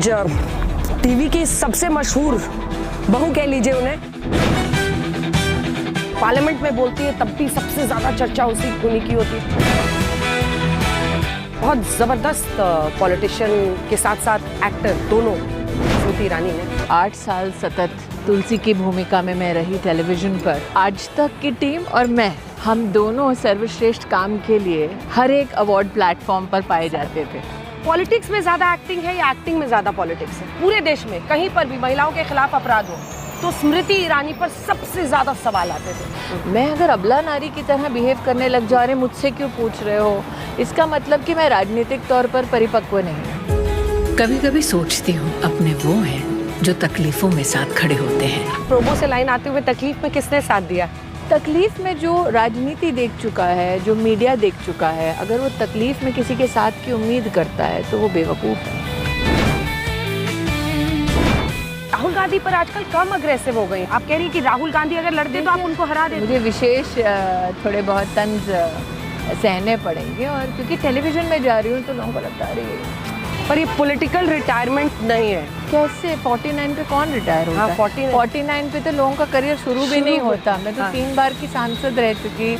आज टीवी की सबसे मशहूर बहू कह लीजिए उन्हें, पार्लियामेंट में बोलती है तब भी सबसे ज्यादा चर्चा उन्हीं की होती है। बहुत जबरदस्त पॉलिटिशियन के साथ साथ एक्टर दोनों स्मृति ईरानी है। 8 साल सतत तुलसी की भूमिका में मैं रही टेलीविजन पर। आज तक की टीम और मैं, हम दोनों सर्वश्रेष्ठ काम के लिए हर एक अवार्ड प्लेटफॉर्म पर पाए जाते थे। पॉलिटिक्स में ज्यादा एक्टिंग है या एक्टिंग में ज्यादा पॉलिटिक्स है? पूरे देश में कहीं पर भी महिलाओं के खिलाफ अपराध हो तो स्मृति ईरानी पर सबसे ज्यादा सवाल आते थे। मैं अगर अबला नारी की तरह बिहेव करने लग जा रहे, मुझसे क्यों पूछ रहे हो, इसका मतलब कि मैं राजनीतिक तौर पर परिपक्व नहीं हूँ। कभी कभी सोचती हूँ अपने वो हैं जो तकलीफों में साथ खड़े होते हैं। प्रोमो से लाइन आते हुए तकलीफ में किसने साथ दिया? तकलीफ में जो राजनीति देख चुका है, जो मीडिया देख चुका है, अगर वो तकलीफ में किसी के साथ की उम्मीद करता है तो वो बेवकूफ़ है। राहुल गांधी पर आजकल कम अग्रेसिव हो गई। आप कह रही हैं कि राहुल गांधी अगर लड़ते तो आप उनको हरा देते। मुझे विशेष थोड़े बहुत तंज सहने पड़ेंगे, और क्योंकि टेलीविजन में जा रही हूँ तो लोगों को लगता है पर ये पॉलिटिकल रिटायरमेंट नहीं है। कैसे 49 पे कौन रिटायर होता है? 49 पे तो लोगों का करियर शुरू भी नहीं होता। मैं तो 3 बार की सांसद रह चुकी।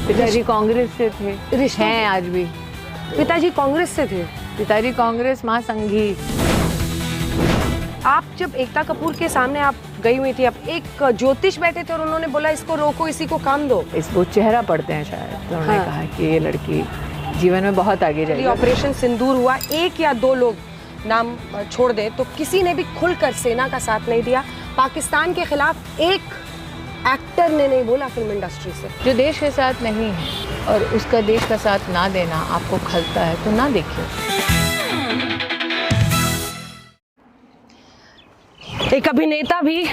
पिताजी कांग्रेस से थे, हैं आज भी। पिताजी कांग्रेस से थे? पिताजी कांग्रेस, माँ संघी। आप जब एकता कपूर के सामने आप गई हुई थी, अब एक ज्योतिष बैठे थे और उन्होंने बोला इसको रोको, इसी को काम दो। इसको चेहरा पढ़ते हैं शायद, तो उन्होंने कहा कि ये लड़की जीवन में बहुत आगे जाएगी। ऑपरेशन सिंदूर हुआ, 1 या 2 लोग नाम छोड़ दे तो किसी ने भी खुलकर सेना का साथ नहीं दिया। पाकिस्तान के खिलाफ एक एक्टर ने नहीं बोला फिल्म इंडस्ट्री से। जो देश के साथ नहीं है और उसका देश का साथ ना देना आपको खलता है तो ना देखिए। एक अभिनेता भी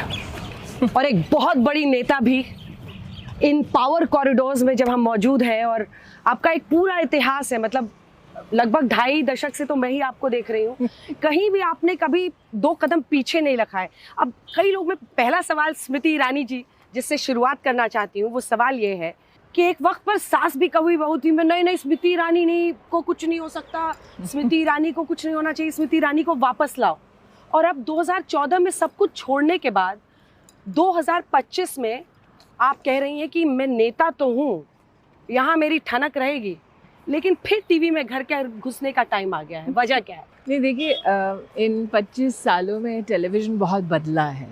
और एक बहुत बड़ी नेता भी इन पावर कॉरिडोर्स में जब हम मौजूद हैं, और आपका एक पूरा इतिहास है, मतलब लगभग 2.5 दशक से तो मैं ही आपको देख रही हूँ, कहीं भी आपने कभी 2 कदम पीछे नहीं रखा है। अब कई लोग, में पहला सवाल स्मृति ईरानी जी जिससे शुरुआत करना चाहती हूँ, वो सवाल ये है कि एक वक्त पर सास भी कभी बहू थी, मैं नहीं स्मृति ईरानी नहीं को कुछ नहीं हो सकता, स्मृति ईरानी को कुछ नहीं होना चाहिए, स्मृति ईरानी को वापस लाओ। और अब 2014 में सब कुछ छोड़ने के बाद 2025 में आप कह रही हैं कि मैं नेता तो हूँ, यहाँ मेरी ठनक रहेगी, लेकिन फिर टीवी में घर के घुसने का टाइम आ गया है। वजह क्या है? नहीं देखिए, इन 25 सालों में टेलीविज़न बहुत बदला है।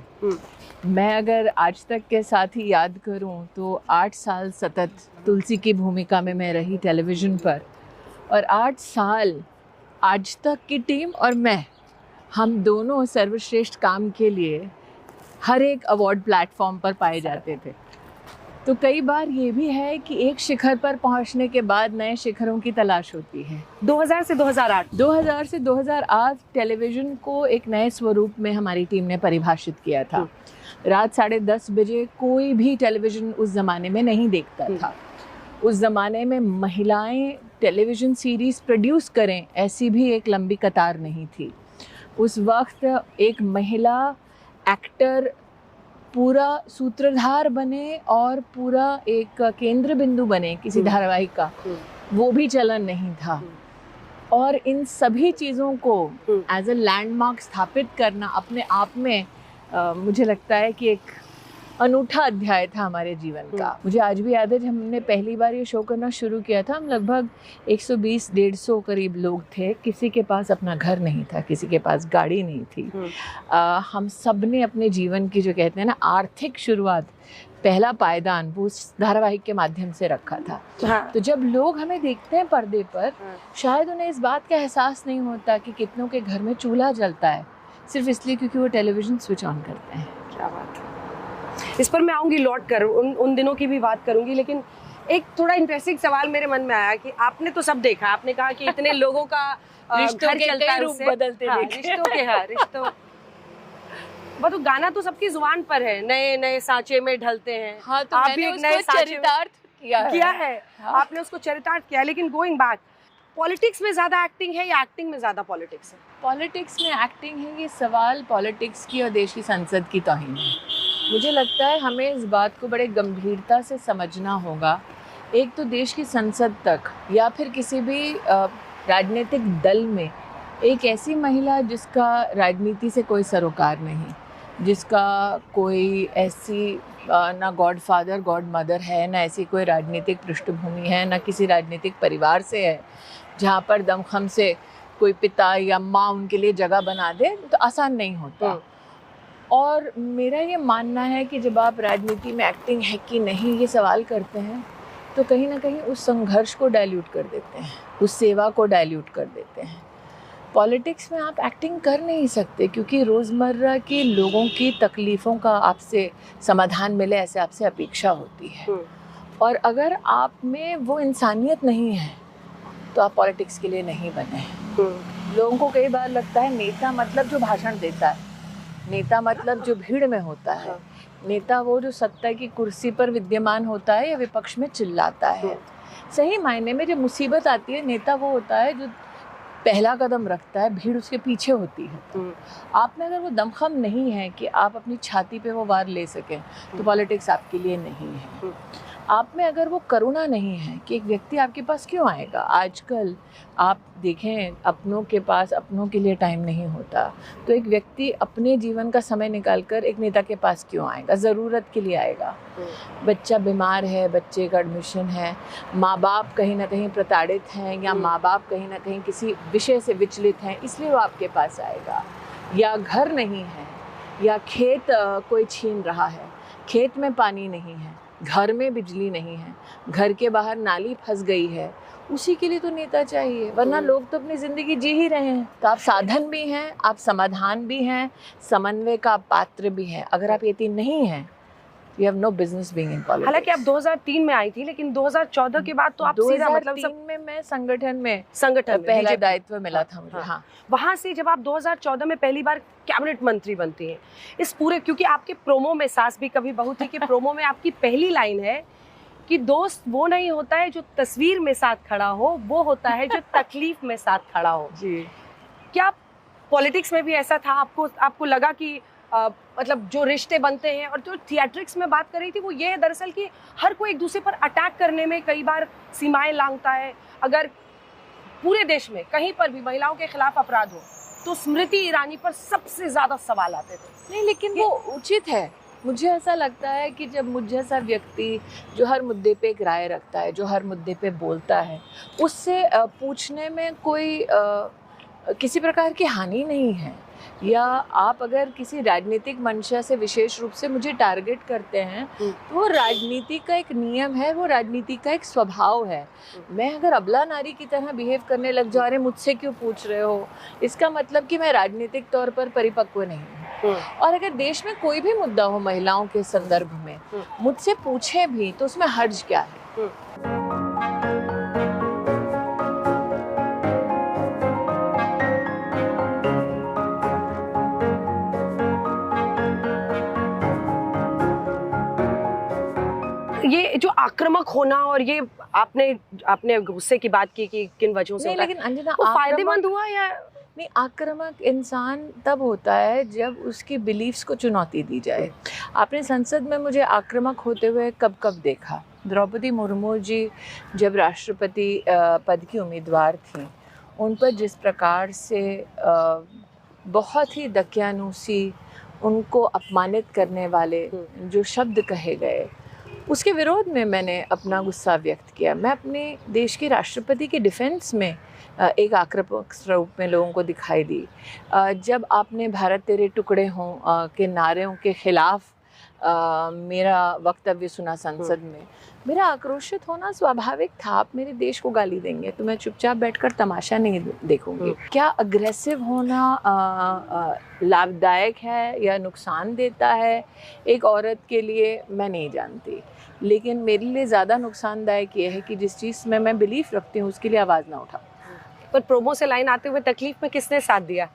मैं अगर आज तक के साथ ही याद करूं तो 8 साल सतत तुलसी की भूमिका में मैं रही टेलीविज़न पर, और 8 साल आज तक की टीम और मैं, हम दोनों सर्वश्रेष्ठ काम के लिए हर एक अवार्ड प्लेटफॉर्म पर पाए जाते थे। तो कई बार ये भी है कि एक शिखर पर पहुंचने के बाद नए शिखरों की तलाश होती है। 2000 से 2008 टेलीविज़न को एक नए स्वरूप में हमारी टीम ने परिभाषित किया था। रात 10:30 बजे कोई भी टेलीविज़न उस ज़माने में नहीं देखता था। उस ज़माने में महिलाएं टेलीविज़न सीरीज़ प्रोड्यूस करें, ऐसी भी एक लंबी कतार नहीं थी। उस वक्त एक महिला एक्टर पूरा सूत्रधार बने और पूरा एक केंद्र बिंदु बने किसी धारावाहिक का, वो भी चलन नहीं था। और इन सभी चीज़ों को एज अ लैंडमार्क स्थापित करना अपने आप में मुझे लगता है कि एक अनूठा अध्याय था हमारे जीवन का। मुझे आज भी याद है जब हमने पहली बार ये शो करना शुरू किया था, हम लगभग 120-150 करीब लोग थे। किसी के पास अपना घर नहीं था, किसी के पास गाड़ी नहीं थी। हम सब ने अपने जीवन की, जो कहते हैं ना, आर्थिक शुरुआत, पहला पायदान वो उस धारावाहिक के माध्यम से रखा था। तो जब लोग हमें देखते हैं पर्दे पर, शायद उन्हें इस बात का एहसास नहीं होता कि कितनों के घर में चूल्हा जलता है, सिर्फ इसलिए क्योंकि वो टेलीविज़न स्विच ऑन करते हैं। क्या बात है। इस पर मैं आऊँगी, लौट कर उन दिनों की भी बात करूँगी, लेकिन एक थोड़ा इंटरेस्टिंग सवाल मेरे मन में आया कि आपने तो सब देखा, आपने कहा कि इतने लोगों का घर चलता है, रूप बदलते रिश्तों वो तो गाना तो सबकी जुबान पर है, नए नए सांचे में ढलते हैं। हाँ, तो आप मैंने भी एक उसको नए सांचे चरितार्थ किया है। हाँ। आपने उसको चरितार्थ किया। लेकिन गोइंग बैक, पॉलिटिक्स में ज्यादा एक्टिंग है या एक्टिंग में ज्यादा पॉलिटिक्स है? पॉलिटिक्स में एक्टिंग है, ये सवाल पॉलिटिक्स की और देश की संसद की तौहीन है। मुझे लगता है हमें इस बात को बड़े गंभीरता से समझना होगा एक तो देश की संसद तक या फिर किसी भी राजनीतिक दल में एक ऐसी महिला जिसका राजनीति से कोई सरोकार नहीं, जिसका कोई ऐसी ना गॉड फादर गॉड मदर है, ना ऐसी कोई राजनीतिक पृष्ठभूमि है, ना किसी राजनीतिक परिवार से है जहाँ पर दमखम से कोई पिता या माँ उनके लिए जगह बना दे, तो आसान नहीं होता। और मेरा ये मानना है कि जब आप राजनीति में एक्टिंग है कि नहीं ये सवाल करते हैं तो कहीं ना कहीं उस संघर्ष को डाइल्यूट कर देते हैं, उस सेवा को डाइल्यूट कर देते हैं। पॉलिटिक्स में आप एक्टिंग कर नहीं सकते क्योंकि रोज़मर्रा के लोगों की तकलीफ़ों का आपसे समाधान मिले, ऐसे आपसे अपेक्षा होती है। और अगर आप में वो इंसानियत नहीं है तो आप पॉलिटिक्स के लिए नहीं बने हैं। लोगों को कई बार लगता है नेता मतलब जो भाषण देता है, नेता मतलब जो भीड़ में होता है, नेता वो जो सत्ता की कुर्सी पर विद्यमान होता है या विपक्ष में चिल्लाता है। सही मायने में जब मुसीबत आती है नेता वो होता है जो पहला कदम रखता है, भीड़ उसके पीछे होती है। आप में अगर वो दमखम नहीं है कि आप अपनी छाती पे वो वार ले सकें तो पॉलिटिक्स आपके लिए नहीं है। आप में अगर वो करुणा नहीं है कि एक व्यक्ति आपके पास क्यों आएगा। आजकल आप देखें अपनों के पास अपनों के लिए टाइम नहीं होता, तो एक व्यक्ति अपने जीवन का समय निकालकर एक नेता के पास क्यों आएगा, ज़रूरत के लिए आएगा। बच्चा बीमार है, बच्चे का एडमिशन है, माँ बाप कहीं ना कहीं प्रताड़ित हैं या माँ बाप कहीं ना कहीं किसी विषय से विचलित हैं, इसलिए वो आपके पास आएगा। या घर नहीं है, या खेत कोई छीन रहा है, खेत में पानी नहीं है, घर में बिजली नहीं है, घर के बाहर नाली फंस गई है, उसी के लिए तो नेता चाहिए। वरना लोग तो अपनी ज़िंदगी जी ही रहे हैं। तो आप साधन भी हैं, आप समाधान भी हैं, समन्वय का पात्र भी हैं। अगर आप ये तीन नहीं हैं, you have no business being in politics। हालांकि आप 2003 में आई थी, लेकिन 2014 के बाद तो आप सीधा मतलब 2003 में मैं संगठन में पहला दायित्व मिला था मुझे। हाँ। वहाँ से जब आप 2014 में पहली बार कैबिनेट मंत्री बनती हैं, इस पूरे, क्योंकि आपके प्रोमो में सास भी कभी बहू थी कि प्रोमो में आपकी पहली लाइन है कि दोस्त वो नहीं होता है जो तस्वीर में साथ खड़ा हो, वो होता है जो तकलीफ में साथ खड़ा हो। जी। क्या पॉलिटिक्स में भी ऐसा था? आपको लगा कि मतलब जो रिश्ते बनते हैं, और जो थिएट्रिक्स में बात कर रही थी वो ये है दरअसल कि हर कोई एक दूसरे पर अटैक करने में कई बार सीमाएं लांघता है। अगर पूरे देश में कहीं पर भी महिलाओं के खिलाफ अपराध हो तो स्मृति ईरानी पर सबसे ज्यादा सवाल आते थे। नहीं, लेकिन वो उचित है। मुझे ऐसा लगता है कि जब मुझ जैसा व्यक्ति जो हर मुद्दे पे एक राय रखता है, जो हर मुद्दे पे बोलता है, उससे पूछने में कोई किसी प्रकार की हानि नहीं है। या आप अगर किसी राजनीतिक मंशा से विशेष रूप से मुझे टारगेट करते हैं तो वो राजनीति का एक नियम है, वो राजनीति का एक स्वभाव है। मैं अगर अबला नारी की तरह बिहेव करने लग जा रहे, मुझसे क्यों पूछ रहे हो, इसका मतलब कि मैं राजनीतिक तौर पर परिपक्व नहीं हूँ। और अगर देश में कोई भी मुद्दा हो महिलाओं के संदर्भ में मुझसे पूछे भी तो उसमें हर्ज क्या है। ये जो आक्रामक होना, और ये आपने गुस्से की बात की कि किन वजहों से, लेकिन अंजना, वो फायदेमंद हुआ या नहीं? आक्रामक इंसान तब होता है जब उसकी बिलीफ्स को चुनौती दी जाए। आपने संसद में मुझे आक्रामक होते हुए कब कब देखा? द्रौपदी मुर्मू जी जब राष्ट्रपति पद की उम्मीदवार थी, उन पर जिस प्रकार से बहुत ही दकियानूसी, उनको अपमानित करने वाले जो शब्द कहे गए, उसके विरोध में मैंने अपना गुस्सा व्यक्त किया। मैं अपने देश के राष्ट्रपति के डिफेंस में एक आक्रामक स्वरूप में लोगों को दिखाई दी। जब आपने भारत तेरे टुकड़े हों के नारों के खिलाफ मेरा वक्तव्य सुना संसद में, मेरा आक्रोशित होना स्वाभाविक था। आप मेरे देश को गाली देंगे तो मैं चुपचाप बैठकर तमाशा नहीं देखूंगी। क्या अग्रेसिव होना लाभदायक है या नुकसान देता है एक औरत के लिए, मैं नहीं जानती। लेकिन मेरे लिए ज़्यादा नुकसानदायक ये है कि जिस चीज़ में मैं बिलीफ रखती हूँ उसके लिए आवाज़ ना उठाऊँ। पर प्रोमो से लाइन आते हुए तकलीफ में किसने साथ दिया?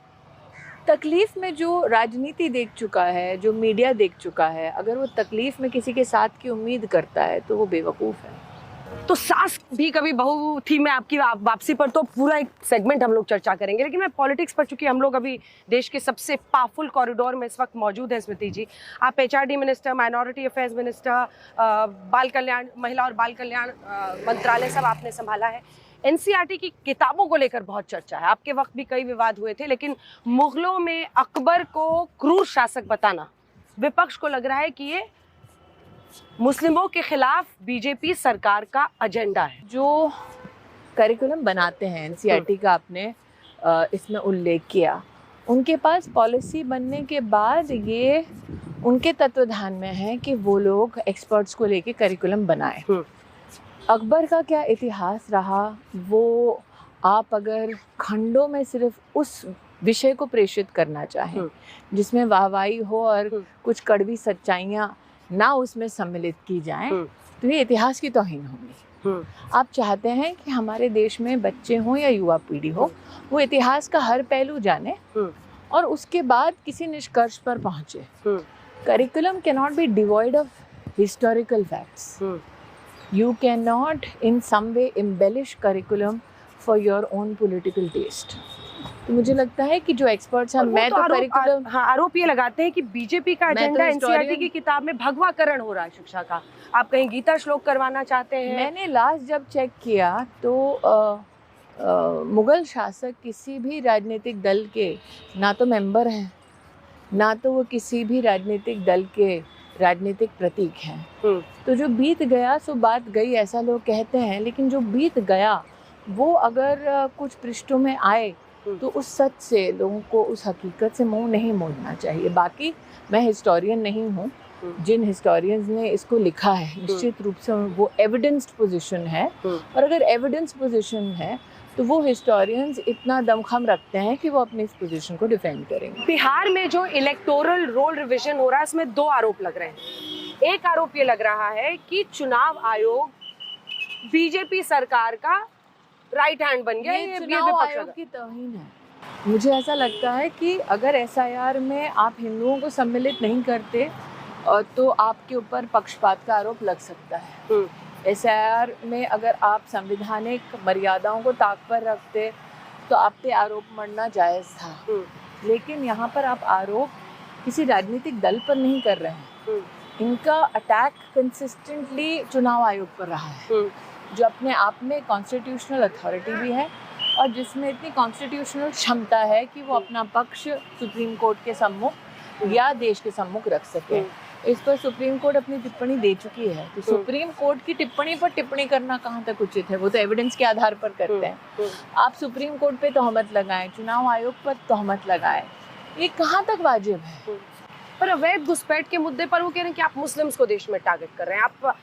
तकलीफ में जो राजनीति देख चुका है, जो मीडिया देख चुका है, अगर वो तकलीफ में किसी के साथ की उम्मीद करता है तो वो बेवकूफ़ है। तो सास भी कभी बहू थी में आपकी वापसी पर तो पूरा एक सेगमेंट हम लोग चर्चा करेंगे, लेकिन मैं पॉलिटिक्स पर, चूंकि हम लोग अभी देश के सबसे पावरफुल कॉरिडोर में इस वक्त मौजूद हैं स्मृति जी, आप HRD minister, minority affairs minister, बाल कल्याण, महिला और बाल कल्याण मंत्रालय सब आपने संभाला है। NCERT की किताबों को लेकर बहुत चर्चा है, आपके वक्त भी कई विवाद हुए थे, लेकिन मुगलों में अकबर को क्रूर शासक बताना विपक्ष को लग रहा है कि ये मुस्लिमों के खिलाफ बीजेपी सरकार का एजेंडा है। जो करिकुलम बनाते हैं NCERT का आपने इसमें उल्लेख किया, उनके पास पॉलिसी बनने के बाद ये उनके तत्वाधान में है कि वो लोग एक्सपर्ट्स को लेके करिकुलम बनाए। अकबर का क्या इतिहास रहा, वो आप अगर खंडों में सिर्फ उस विषय को प्रेषित करना चाहें जिसमें वाहवाही हो और कुछ कड़वी सच्चाइयाँ ना उसमें सम्मिलित की जाएं, तो ये इतिहास की तौहीन होगी। आप चाहते हैं कि हमारे देश में बच्चे हों या युवा पीढ़ी हो, वो इतिहास का हर पहलू जाने और उसके बाद किसी निष्कर्ष पर पहुंचे। Curriculum can not be devoid of historical facts. You cannot in some way embellish curriculum for your own political taste. तो मुझे लगता है कि जो एक्सपर्ट्स हैं, मैं तो करिकुलम, हाँ, आरोप ये लगाते हैं कि बीजेपी का एजेंडा NCERT की किताब में भगवाकरण हो रहा है शिक्षा का। आप कहीं गीता श्लोक करवाना चाहते हैं? मैंने लास्ट जब चेक किया तो मुगल शासक किसी भी राजनीतिक दल के ना तो मेंबर हैं, ना तो वो किसी भी राजनीतिक दल के राजनीतिक प्रतीक हैं। तो जो बीत गया सो बात गई, ऐसा लोग कहते हैं, लेकिन जो बीत गया वो अगर कुछ पृष्ठों में आए तो उस सच से लोगों को, उस हकीकत से मुंह नहीं मोड़ना चाहिए। बाकी मैं हिस्टोरियन नहीं हूँ, जिन हिस्टोरियंस ने इसको लिखा है निश्चित रूप से वो एविडेंस्ड पोजीशन है, और अगर एविडेंस पोजीशन है तो वो हिस्टोरियंस इतना दमखम रखते हैं कि वो अपनी इस पोजीशन को डिफेंड करेंगे। बिहार में जो इलेक्टोरल रोल रिविजन हो रहा है, इसमें दो आरोप लग रहे हैं। एक आरोप ये लग रहा है कि चुनाव आयोग बीजेपी सरकार का राइट हैंड बन गया। ये चुनाव आयोग की तौहीन है। मुझे ऐसा लगता है कि अगर SIR में आप हिंदुओं को सम्मिलित नहीं करते तो आपके ऊपर पक्षपात का आरोप लग सकता है। SIR में अगर आप संवैधानिक मर्यादाओं को ताक पर रखते तो आप पे आरोप मढ़ना जायज़ था, लेकिन यहाँ पर आप आरोप किसी राजनीतिक दल पर नहीं कर रहे हैं। इनका अटैक कंसिस्टेंटली चुनाव आयोग पर रहा है, जो अपने आप में कॉन्स्टिट्यूशनल अथॉरिटी भी है और जिसमें इतनी कॉन्स्टिट्यूशनल क्षमता है कि वो अपना पक्ष सुप्रीम कोर्ट के सम्मुख या देश के सम्मुख रख सके। इस पर सुप्रीम कोर्ट अपनी टिप्पणी दे चुकी है, तो सुप्रीम कोर्ट की टिप्पणी पर टिप्पणी करना कहाँ तक उचित है? वो तो एविडेंस के आधार पर करते हैं। आप सुप्रीम कोर्ट पे तोहमत लगाएं, चुनाव आयोग पर तोहमत लगाएं, ये कहाँ तक वाजिब है? पर अवैध घुसपैठ के मुद्दे पर वो कह रहे हैं कि आप मुस्लिम्स को देश में टारगेट कर रहे हैं। आप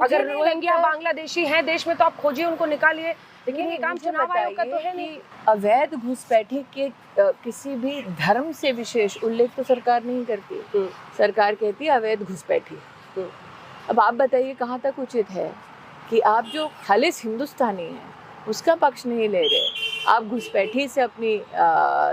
अगर रोहिंग्या बांग्लादेशी हैं देश में तो आप खोजिए, उनको निकालिए, लेकिन ये काम चुनाव आयोग का तो है नहीं। अवैध घुसपैठी के किसी भी धर्म से विशेष उल्लेख तो सरकार नहीं करती। सरकार कहती है अवैध घुसपैठी। अब आप बताइए कहाँ तक उचित है कि आप जो खालिस हिंदुस्तानी हैं उसका पक्ष नहीं ले रहे, आप घुसपैठी से अपनी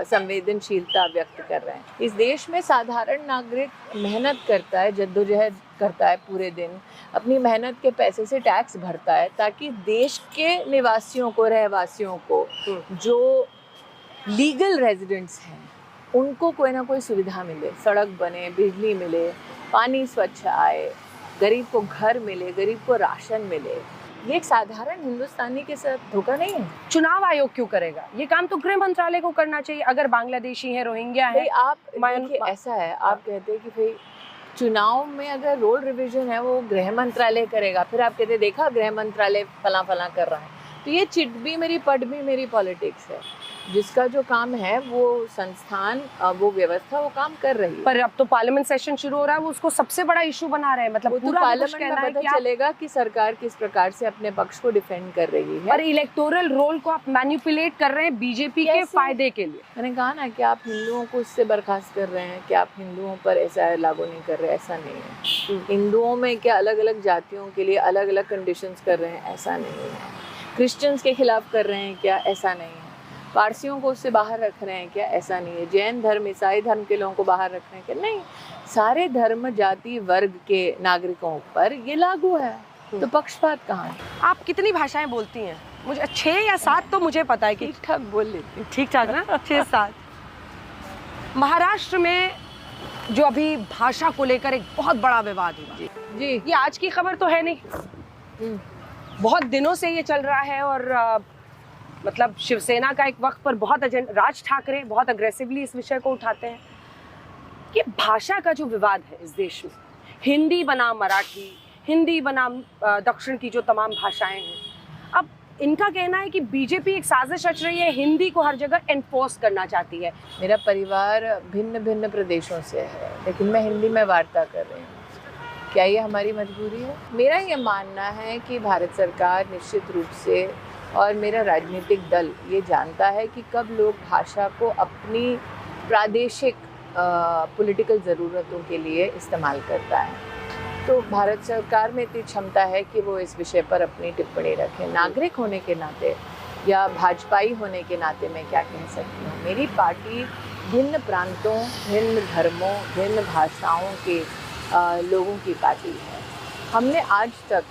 संवेदनशीलता व्यक्त कर रहे हैं। इस देश में साधारण नागरिक मेहनत करता है, जद्दोजहद करता है, पूरे दिन अपनी मेहनत के पैसे से टैक्स भरता है ताकि देश के निवासियों को, रहवासियों को, जो लीगल रेजिडेंट्स हैं उनको कोई ना कोई सुविधा मिले, सड़क बने, बिजली मिले, पानी स्वच्छ आए, गरीब को घर मिले, गरीब को राशन मिले। ये एक साधारण हिंदुस्तानी के साथ धोखा नहीं है। चुनाव आयोग क्यों करेगा? ये काम तो गृह मंत्रालय को करना चाहिए। अगर बांग्लादेशी है, रोहिंग्या है, आप देखिए ऐसा है, आप कहते हैं कि भाई चुनाव में अगर रोल रिवीजन है वो गृह मंत्रालय करेगा, फिर आप कहते देखा गृह मंत्रालय फला फला कर रहा है, तो ये चिट भी मेरी पट भी मेरी पॉलिटिक्स है। जिसका जो काम है वो संस्थान, वो व्यवस्था वो काम कर रही है। पर अब तो पार्लियामेंट सेशन शुरू हो रहा है, वो उसको सबसे बड़ा इशू बना रहे हैं। मतलब पूरा पार्लियामेंट में पता चलेगा कि सरकार किस प्रकार से अपने पक्ष को डिफेंड कर रही है। और इलेक्टोरल रोल को आप मैनिपुलेट कर रहे हैं बीजेपी के फायदे के लिए। मैंने कहा ना कि आप हिंदुओं को इससे बर्खास्त कर रहे हैं, कि आप हिंदुओं पर ऐसा लागू नहीं कर रहे, ऐसा नहीं है। हिंदुओं में क्या अलग अलग जातियों के लिए अलग अलग कंडीशंस कर रहे हैं, ऐसा नहीं है। क्रिश्चियंस के खिलाफ कर रहे हैं क्या, ऐसा नहीं है। पारसियों को उससे बाहर रख रहे हैं क्या, ऐसा नहीं है। जैन धर्म, ईसाई धर्म के लोगों को बाहर रख रहे हैं क्या, नहीं। सारे धर्म, जाति, वर्ग के नागरिकों पर ये लागू है। तो पक्षपात कहाँ है? आप कितनी भाषाएं बोलती हैं? मुझे 6 या 7 तो मुझे पता है कि ठीक ठाक बोल लेती हूँ। ठीक ठाक ना 6-7। महाराष्ट्र में जो अभी भाषा को लेकर एक बहुत बड़ा विवाद हुआ, जी ये आज की खबर तो है नहीं, बहुत दिनों से ये चल रहा है। और मतलब शिवसेना का एक वक्त पर बहुत राज ठाकरे बहुत अग्रेसिवली इस विषय को उठाते हैं कि भाषा का जो विवाद है इस देश में, हिंदी बनाम मराठी, हिंदी बनाम दक्षिण की जो तमाम भाषाएं हैं, अब इनका कहना है कि बीजेपी एक साजिश रच रही है, हिंदी को हर जगह एनफोर्स करना चाहती है। मेरा परिवार भिन्न भिन्न प्रदेशों से है, लेकिन मैं हिंदी में वार्ता कर रही हूँ। क्या ये हमारी मजबूरी है? मेरा ये मानना है कि भारत सरकार निश्चित रूप से और मेरा राजनीतिक दल ये जानता है कि कब लोग भाषा को अपनी प्रादेशिक पॉलिटिकल ज़रूरतों के लिए इस्तेमाल करता है। तो भारत सरकार में इतनी क्षमता है कि वो इस विषय पर अपनी टिप्पणी रखें। नागरिक होने के नाते या भाजपाई होने के नाते मैं क्या कह सकती हूँ? मेरी पार्टी भिन्न प्रांतों, भिन्न धर्मों, भिन्न भाषाओं के लोगों की पार्टी है। हमने आज तक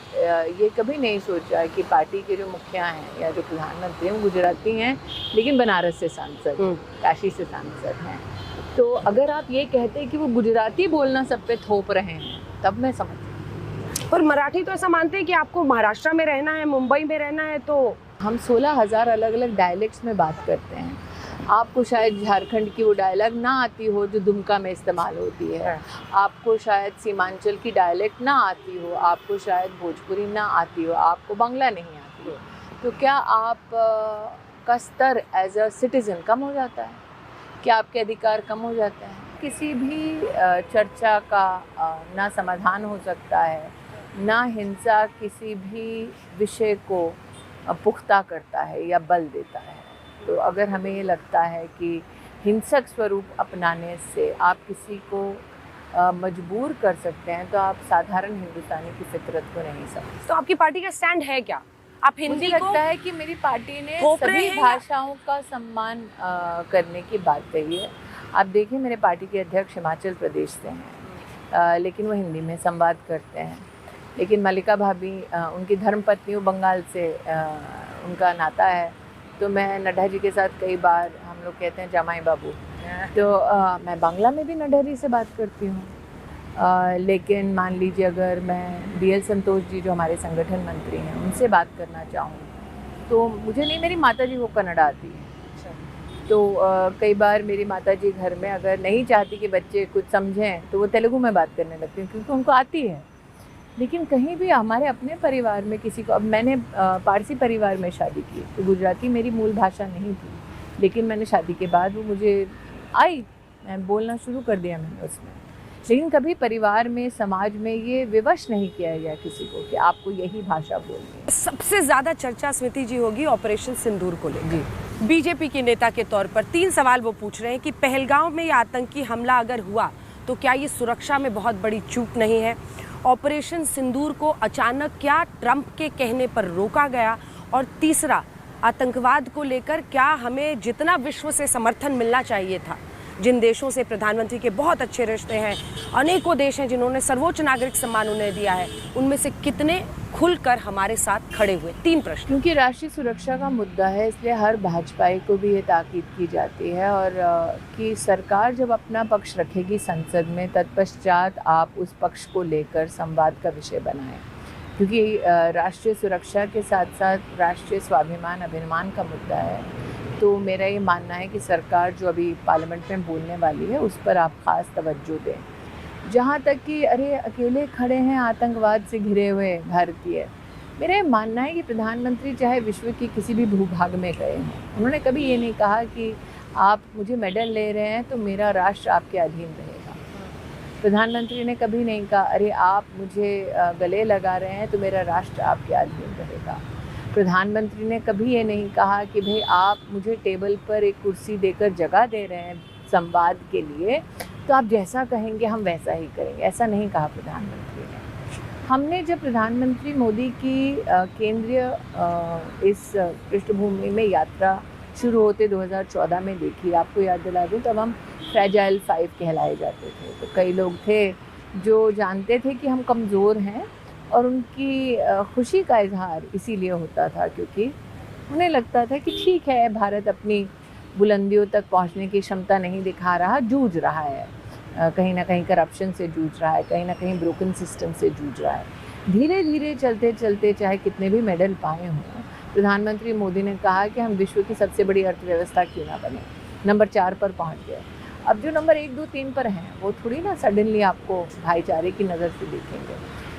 ये कभी नहीं सोचा कि पार्टी के जो मुखिया हैं या जो प्रधानमंत्री हैं गुजराती हैं, लेकिन बनारस से सांसद, काशी से सांसद हैं। तो अगर आप ये कहते हैं कि वो गुजराती बोलना सब पे थोप रहे हैं, तब मैं समझती। और मराठी तो ऐसा मानते हैं कि आपको महाराष्ट्र में रहना है, मुंबई में रहना है, तो हम 16,000 अलग अलग डायलेक्ट्स में बात करते हैं। आपको शायद झारखंड की वो डायलॉग ना आती हो जो दुमका में इस्तेमाल होती है, आपको शायद सीमांचल की डायलेक्ट ना आती हो, आपको शायद भोजपुरी ना आती हो, आपको बांग्ला नहीं आती हो, तो क्या आप का स्तर एज अ सिटीज़न कम हो जाता है? क्या आपके अधिकार कम हो जाते हैं? किसी भी चर्चा का ना समाधान हो सकता है, ना हिंसा किसी भी विषय को पुख्ता करता है या बल देता है। तो अगर हमें ये लगता है कि हिंसक स्वरूप अपनाने से आप किसी को मजबूर कर सकते हैं, तो आप साधारण हिंदुस्तानी की फितरत को नहीं समझते। तो आपकी पार्टी का स्टैंड है क्या? आप हिंदी मुझे को लगता है कि मेरी पार्टी ने थोप रहे सभी हैं भाषाओं का सम्मान करने की बात कही है। आप देखिए, मेरे पार्टी के अध्यक्ष हिमाचल प्रदेश से हैं, लेकिन वो हिंदी में संवाद करते हैं। लेकिन मल्लिका भाभी, उनकी धर्मपत्नी, वो बंगाल से उनका नाता है। तो मैं नड्डा जी के साथ कई बार, हम लोग कहते हैं जमाई बाबू, तो मैं बांग्ला में भी नड्डा जी से बात करती हूँ। लेकिन मान लीजिए अगर मैं BL संतोष जी जो हमारे संगठन मंत्री हैं उनसे बात करना चाहूँ, तो मुझे नहीं, मेरी माताजी को कन्नड़ आती है। तो कई बार मेरी माताजी घर में अगर नहीं चाहती कि बच्चे कुछ समझें, तो वो तेलुगु में बात करने लगती हैं क्योंकि उनको आती है। लेकिन कहीं भी हमारे अपने परिवार में किसी को, अब मैंने पारसी परिवार में शादी की, तो गुजराती मेरी मूल भाषा नहीं थी, लेकिन मैंने शादी के बाद वो मुझे आई, मैं बोलना शुरू कर दिया मैंने उसमें। लेकिन कभी परिवार में, समाज में ये विवश नहीं किया गया किसी को कि आपको यही भाषा बोलनी है। सबसे ज्यादा चर्चा स्मृति जी होगी ऑपरेशन सिंदूर को लेकर। बीजेपी के नेता के तौर पर 3 सवाल वो पूछ रहे हैं कि पहलगांव में ये आतंकी हमला अगर हुआ तो क्या ये सुरक्षा में बहुत बड़ी चूक नहीं है? ऑपरेशन सिंदूर को अचानक क्या ट्रंप के कहने पर रोका गया? और तीसरा, आतंकवाद को लेकर क्या हमें जितना विश्व से समर्थन मिलना चाहिए था, जिन देशों से प्रधानमंत्री के बहुत अच्छे रिश्ते हैं, अनेकों देश हैं जिन्होंने सर्वोच्च नागरिक सम्मान उन्हें दिया है, उनमें से कितने खुलकर हमारे साथ खड़े हुए? 3 प्रश्न। क्योंकि राष्ट्रीय सुरक्षा का मुद्दा है, इसलिए हर भाजपाई को भी ये ताकीद की जाती है और कि सरकार जब अपना पक्ष रखेगी संसद में, तत्पश्चात आप उस पक्ष को लेकर संवाद का विषय बनाएं। क्योंकि राष्ट्रीय सुरक्षा के साथ साथ राष्ट्रीय स्वाभिमान, अभिमान का मुद्दा है। तो मेरा ये मानना है कि सरकार जो अभी पार्लियामेंट में बोलने वाली है उस पर आप ख़ास तवज्जो दें। जहाँ तक कि अरे अकेले खड़े हैं आतंकवाद से घिरे हुए भारतीय, मेरा ये मानना है कि प्रधानमंत्री चाहे विश्व के किसी भी भूभाग में गए हैं, उन्होंने कभी ये नहीं कहा कि आप मुझे मेडल ले रहे हैं तो मेरा राष्ट्र आपके अधीन रहेगा। प्रधानमंत्री ने कभी नहीं कहा अरे आप मुझे गले लगा रहे हैं तो मेरा राष्ट्र आपके अधीन रहेगा। प्रधानमंत्री ने कभी ये नहीं कहा कि भाई आप मुझे टेबल पर एक कुर्सी देकर जगह दे रहे हैं संवाद के लिए, तो आप जैसा कहेंगे हम वैसा ही करेंगे, ऐसा नहीं कहा प्रधानमंत्री ने। हमने जब प्रधानमंत्री मोदी की केंद्रीय इस पृष्ठभूमि में यात्रा शुरू होते 2014 में देखी, आपको याद दिला दूँ, तब हम फ्रैजाइल 5 कहलाए जाते थे। तो कई लोग थे जो जानते थे कि हम कमज़ोर हैं और उनकी खुशी का इजहार इसीलिए होता था क्योंकि उन्हें लगता था कि ठीक है, भारत अपनी बुलंदियों तक पहुंचने की क्षमता नहीं दिखा रहा, जूझ रहा है, कहीं ना कहीं करप्शन से जूझ रहा है, कहीं ना कहीं ब्रोकन सिस्टम से जूझ रहा है। धीरे धीरे चलते चलते चाहे कितने भी मेडल पाए हों, प्रधानमंत्री मोदी ने कहा कि हम विश्व की सबसे बड़ी अर्थव्यवस्था क्यों ना बने, नंबर 4 पर पहुंच गए। अब जो नंबर 1, 2, 3 पर हैं वो थोड़ी ना सडनली आपको भाईचारे की नज़र से देखेंगे।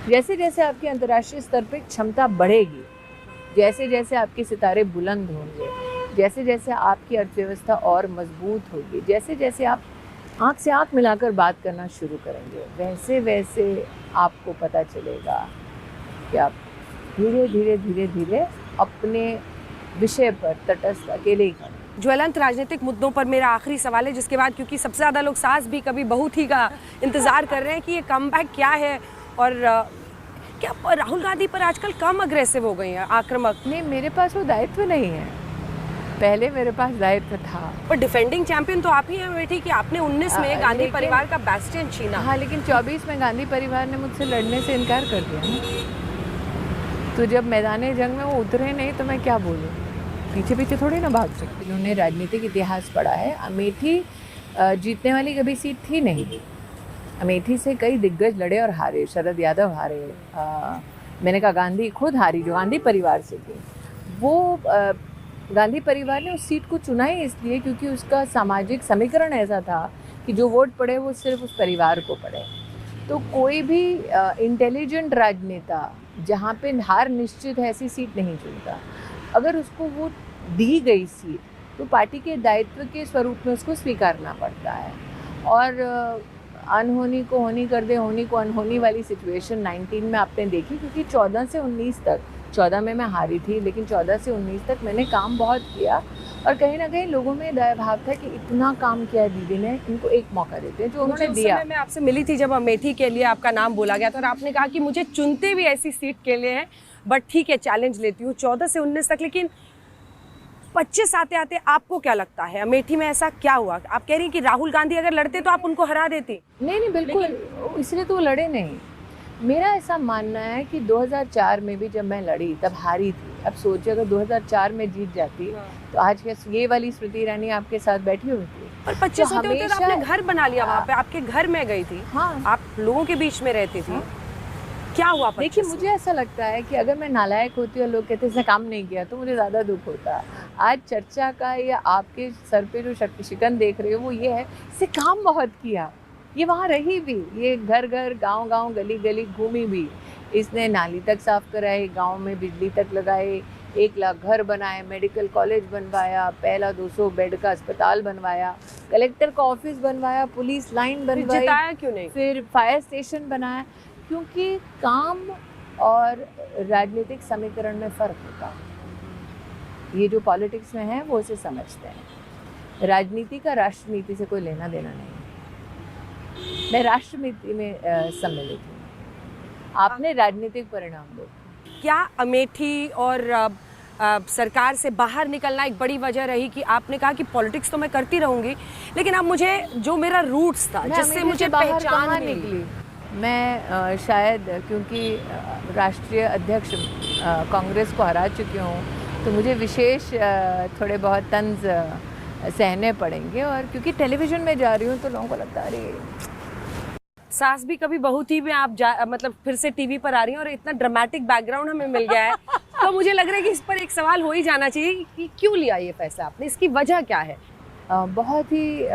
जैसे जैसे आपकी अंतर्राष्ट्रीय स्तर पर क्षमता बढ़ेगी, जैसे जैसे आपके सितारे बुलंद होंगे, जैसे जैसे आपकी अर्थव्यवस्था और मजबूत होगी, जैसे जैसे आप आँख से आँख मिलाकर बात करना शुरू करेंगे, वैसे वैसे आपको पता चलेगा कि आप धीरे धीरे धीरे धीरे अपने विषय पर तटस्थ अकेले ही खड़े। ज्वलंत राजनीतिक मुद्दों पर मेरा आखिरी सवाल है, जिसके बाद क्योंकि सबसे ज़्यादा लोग सास भी कभी बहू थी का इंतज़ार कर रहे हैं कि ये कमबैक क्या है, और क्या राहुल गांधी पर आजकल कम अग्रेसिव हो गई हैं, आक्रामक? नहीं, मेरे पास वो दायित्व नहीं है, पहले मेरे पास दायित्व था। पर डिफेंडिंग चैंपियन तो आप ही हैं बेटी, कि आपने 19 में गांधी परिवार का बैस्टियन छीना। हाँ, लेकिन 24 में गांधी परिवार ने मुझसे लड़ने से इनकार कर दिया ना, तो जब मैदान जंग में वो उतरे नहीं तो मैं क्या बोलूँ, पीछे पीछे थोड़ी ना भाग सकती। उन्होंने राजनीतिक इतिहास पढ़ा है। अमेठी जीतने वाली कभी सीट थी नहीं। अमेठी से कई दिग्गज लड़े और हारे, शरद यादव हारे, मैंने कहा गांधी खुद हारी जो गांधी परिवार से थी। वो गांधी परिवार ने उस सीट को चुना ही इसलिए क्योंकि उसका सामाजिक समीकरण ऐसा था कि जो वोट पड़े वो सिर्फ उस परिवार को पड़े। तो कोई भी इंटेलिजेंट राजनेता जहाँ पे हार निश्चित है ऐसी सीट नहीं चुनता। अगर उसको वो दी गई सीट तो पार्टी के दायित्व के स्वरूप में उसको स्वीकारना पड़ता है। और अनहोनी को होनी कर दे, होनी को अनहोनी वाली सिचुएशन 19 में आपने देखी, क्योंकि 14 से 19 तक, 14 में मैं हारी थी लेकिन 14 से 19 तक मैंने काम बहुत किया और कहीं ना कहीं लोगों में दया भाव था कि इतना काम किया दीदी ने, इनको एक मौका देते हैं, जो उन्होंने दिया। मैं आपसे मिली थी जब अमेठी के लिए आपका नाम बोला गया था और आपने कहा कि मुझे चुनते भी ऐसी सीट के लिए है, बट ठीक है चैलेंज लेती हूँ 14 से 19 तक। लेकिन 25 आते आते आपको क्या लगता है अमेठी में ऐसा क्या हुआ? आप कह रही हैं कि राहुल गांधी अगर लड़ते तो आप उनको हरा देती। नहीं बिल्कुल, इसलिए तो वो लड़े नहीं। मेरा ऐसा मानना है कि 2004 में भी जब मैं लड़ी तब हारी थी। अब सोचिए अगर 2004 में जीत जाती तो आज ये वाली स्मृति ईरानी आपके साथ बैठी हुई थी। और 25 होते होते तो आपने घर बना लिया वहाँ पे, आपके घर में गई थी। हाँ, आप लोगों के बीच में रहती थी। क्या हुआ? देखिए, मुझे ऐसा लगता है कि अगर मैं नालायक होती और लोग कहते इसने काम नहीं किया तो मुझे ज़्यादा दुख होता। आज चर्चा का या आपके सर पे जो शिकन देख रहे हो वो ये है, इससे काम बहुत किया, ये वहाँ रही भी, ये घर घर गांव गांव गली गली घूमी भी, इसने नाली तक साफ कराई, गांव में बिजली तक लगाए, 1 लाख घर बनाए, मेडिकल कॉलेज बनवाया, पहला 200 बेड का अस्पताल बनवाया, कलेक्टर का ऑफिस बनवाया, पुलिस लाइन बनवाई, जिताया क्यों नहीं? फिर फायर स्टेशन बनाया। क्योंकि काम और राजनीतिक समीकरण में फ़र्क होता है। ये जो पॉलिटिक्स में है वो उसे समझते हैं। राजनीति का राष्ट्रनीति से कोई लेना देना नहीं। मैं राष्ट्रनीति में सम्मिलित हूँ, आपने राजनीतिक परिणाम दो। क्या अमेठी और सरकार से बाहर निकलना एक बड़ी वजह रही कि आपने कहा कि पॉलिटिक्स तो मैं करती रहूँगी लेकिन अब मुझे जो मेरा रूट्स था, जिससे मुझे पहचान निकली? मैं शायद क्योंकि राष्ट्रीय अध्यक्ष कांग्रेस को हरा चुकी हूँ तो मुझे विशेष थोड़े बहुत तंज सहने पड़ेंगे, और क्योंकि टेलीविज़न में जा रही हूँ तो लोगों को लगता है अरे सास भी कभी बहू थी में आप मतलब फिर से टीवी पर आ रही हैं और इतना ड्रामेटिक बैकग्राउंड हमें मिल गया है तो मुझे लग रहा है कि इस पर एक सवाल हो ही जाना चाहिए कि क्यों लिया ये फैसला आपने, इसकी वजह क्या है? बहुत ही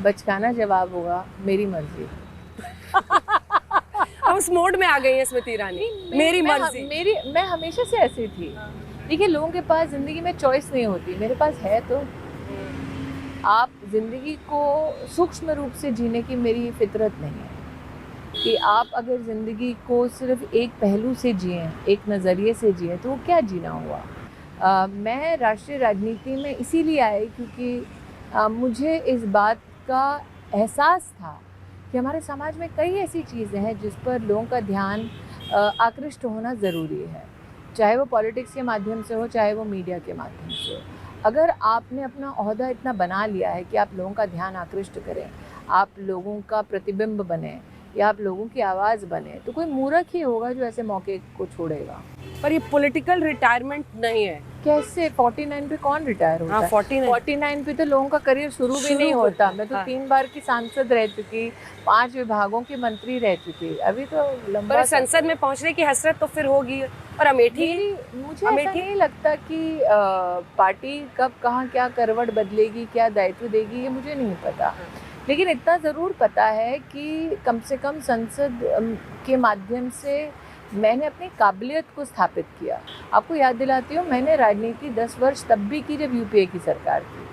बचकाना जवाब होगा, मेरी मर्जी। अब उस मोड में आ गई है स्मृति ईरानी, मेरी मर्जी। मैं हमेशा से ऐसी थी। देखिए, लोगों के पास जिंदगी में चॉइस नहीं होती, मेरे पास है। तो आप जिंदगी को सूक्ष्म रूप से जीने की मेरी फितरत नहीं है कि आप अगर जिंदगी को सिर्फ एक पहलू से जिएं, एक नज़रिए से जिएं तो वो क्या जीना हुआ। मैं राष्ट्रीय राजनीति में इसीलिए आई क्योंकि मुझे इस बात का एहसास था कि हमारे समाज में कई ऐसी चीज़ें हैं जिस पर लोगों का ध्यान आकृष्ट होना ज़रूरी है, चाहे वो पॉलिटिक्स के माध्यम से हो, चाहे वो मीडिया के माध्यम से हो। अगर आपने अपना ओहदा इतना बना लिया है कि आप लोगों का ध्यान आकृष्ट करें, आप लोगों का प्रतिबिंब बने, या आप लोगों की आवाज़ बने, तो कोई मूर्ख ही होगा जो ऐसे मौके को छोड़ेगा। पर ये पॉलिटिकल रिटायरमेंट नहीं है। कैसे 49 पे कौन रिटायर होता हाँ, है? 49 पे तो लोगों का करियर शुरू भी नहीं होता। मैं तो 3 बार की सांसद रह चुकी, 5 विभागों की मंत्री रह चुकी, अभी तो लंबा। पर संसद में पहुंचने की हसरत तो फिर होगी। और अमेठी, मुझे ऐसा नहीं लगता कि पार्टी कब कहाँ क्या करवट बदलेगी, क्या दायित्व देगी, ये मुझे नहीं पता। लेकिन इतना ज़रूर पता है कि कम से कम संसद के माध्यम से मैंने अपनी काबिलियत को स्थापित किया। आपको याद दिलाती हूँ, मैंने राजनीति 10 वर्ष तब भी की जब यूपीए की सरकार थी।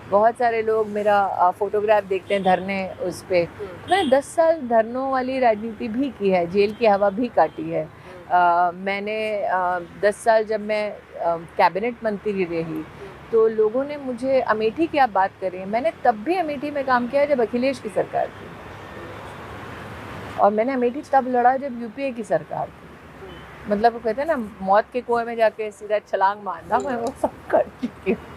बहुत सारे लोग मेरा फोटोग्राफ देखते हैं धरने उस पर। मैंने 10 साल धरनों वाली राजनीति भी की है, जेल की हवा भी काटी है। मैंने 10 साल जब मैं कैबिनेट मंत्री रही तो लोगों ने मुझे, अमेठी की आप बात करें, मैंने तब भी अमेठी में काम किया जब अखिलेश की सरकार थी, और मैंने अमेठी तब लड़ा जब यूपीए की सरकार थी। मतलब वो कहते हैं ना, मौत के कुएं में जाके सीधा छलांग मारना, मैं वो सब कर चुकी हूँ।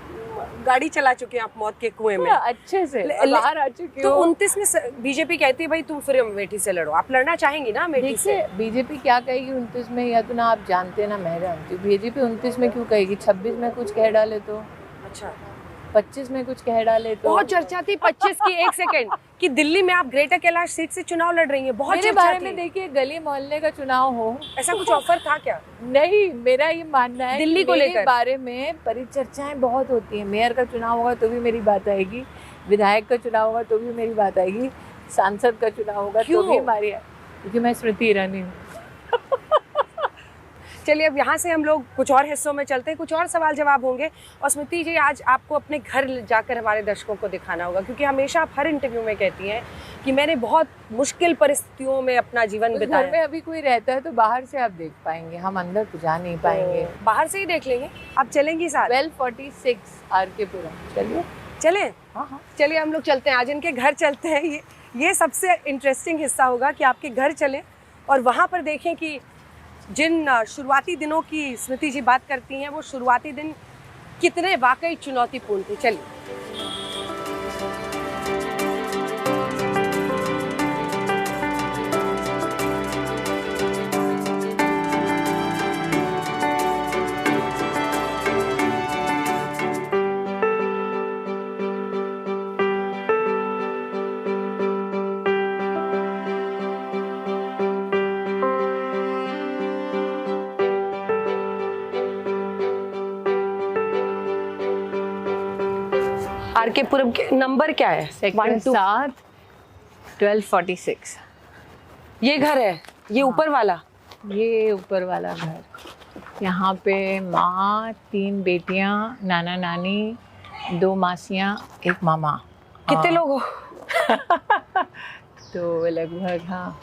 गाड़ी चला चुके हैं आप मौत के कुएं में, अच्छे से बाहर आ चुकी तो हूँ। 29 में बीजेपी कहती है भाई तुम फिर अमेठी से लड़ो। आप लड़ना चाहेंगी ना अमेठी से? देखिए बीजेपी क्या कहेगी 29 में, या तो ना आप जानते हैं ना मैं जानती हूँ। बीजेपी 29 में क्यों कहेगी? 26 में कुछ कह डाले तो, अच्छा 25 में कुछ कह डाले तो। बहुत चर्चा थी 25 की, एक सेकंड, कि दिल्ली में आप ग्रेटर कैलाश सीट से चुनाव लड़ रही हैं। बहुत मेरे चर्चा बारे थी। में देखिए, गली मोहल्ले का चुनाव हो, ऐसा कुछ ऑफर था क्या? नहीं, मेरा ये मानना है दिल्ली कि को मेरे लेकर बारे में परिचर्चाएं बहुत होती हैं। मेयर का चुनाव होगा तो भी मेरी बात आएगी, विधायक का चुनाव होगा तो भी मेरी बात आएगी, सांसद का चुनाव होगा तो भी हमारी, क्योंकि मैं स्मृति ईरानी हूँ। चलिए अब यहाँ से हम लोग कुछ और हिस्सों में चलते हैं, कुछ और सवाल जवाब होंगे। और स्मृति जी, आज आपको अपने घर जाकर हमारे दर्शकों को दिखाना होगा, क्योंकि हमेशा आप हर इंटरव्यू में कहती हैं कि मैंने बहुत मुश्किल परिस्थितियों में अपना जीवन बिताया। घर में अभी कोई रहता है तो बाहर से आप देख पाएंगे, हम अंदर तो जा नहीं पाएंगे। बाहर से ही देख लेंगे। आप चलेंगी साथ? 1246 आर.के. पुरम। चलिए चले। हाँ, चलिए हम लोग चलते हैं, आज इनके घर चलते हैं। ये सबसे इंटरेस्टिंग हिस्सा होगा कि आपके घर चलें और वहाँ पर देखें कि जिन शुरुआती दिनों की स्मृति जी बात करती हैं, वो शुरुआती दिन कितने वाकई चुनौतीपूर्ण थे। चलिए। आर.के. पुरम के नंबर क्या है? सेक्टर 7, 1246। ये घर है, ये ऊपर वाला? ये ऊपर वाला घर। यहाँ पे माँ, 3 बेटियाँ, नाना नानी, 2 मासियाँ, 1 मामा। कितने लोग हो? तो लगभग, हाँ,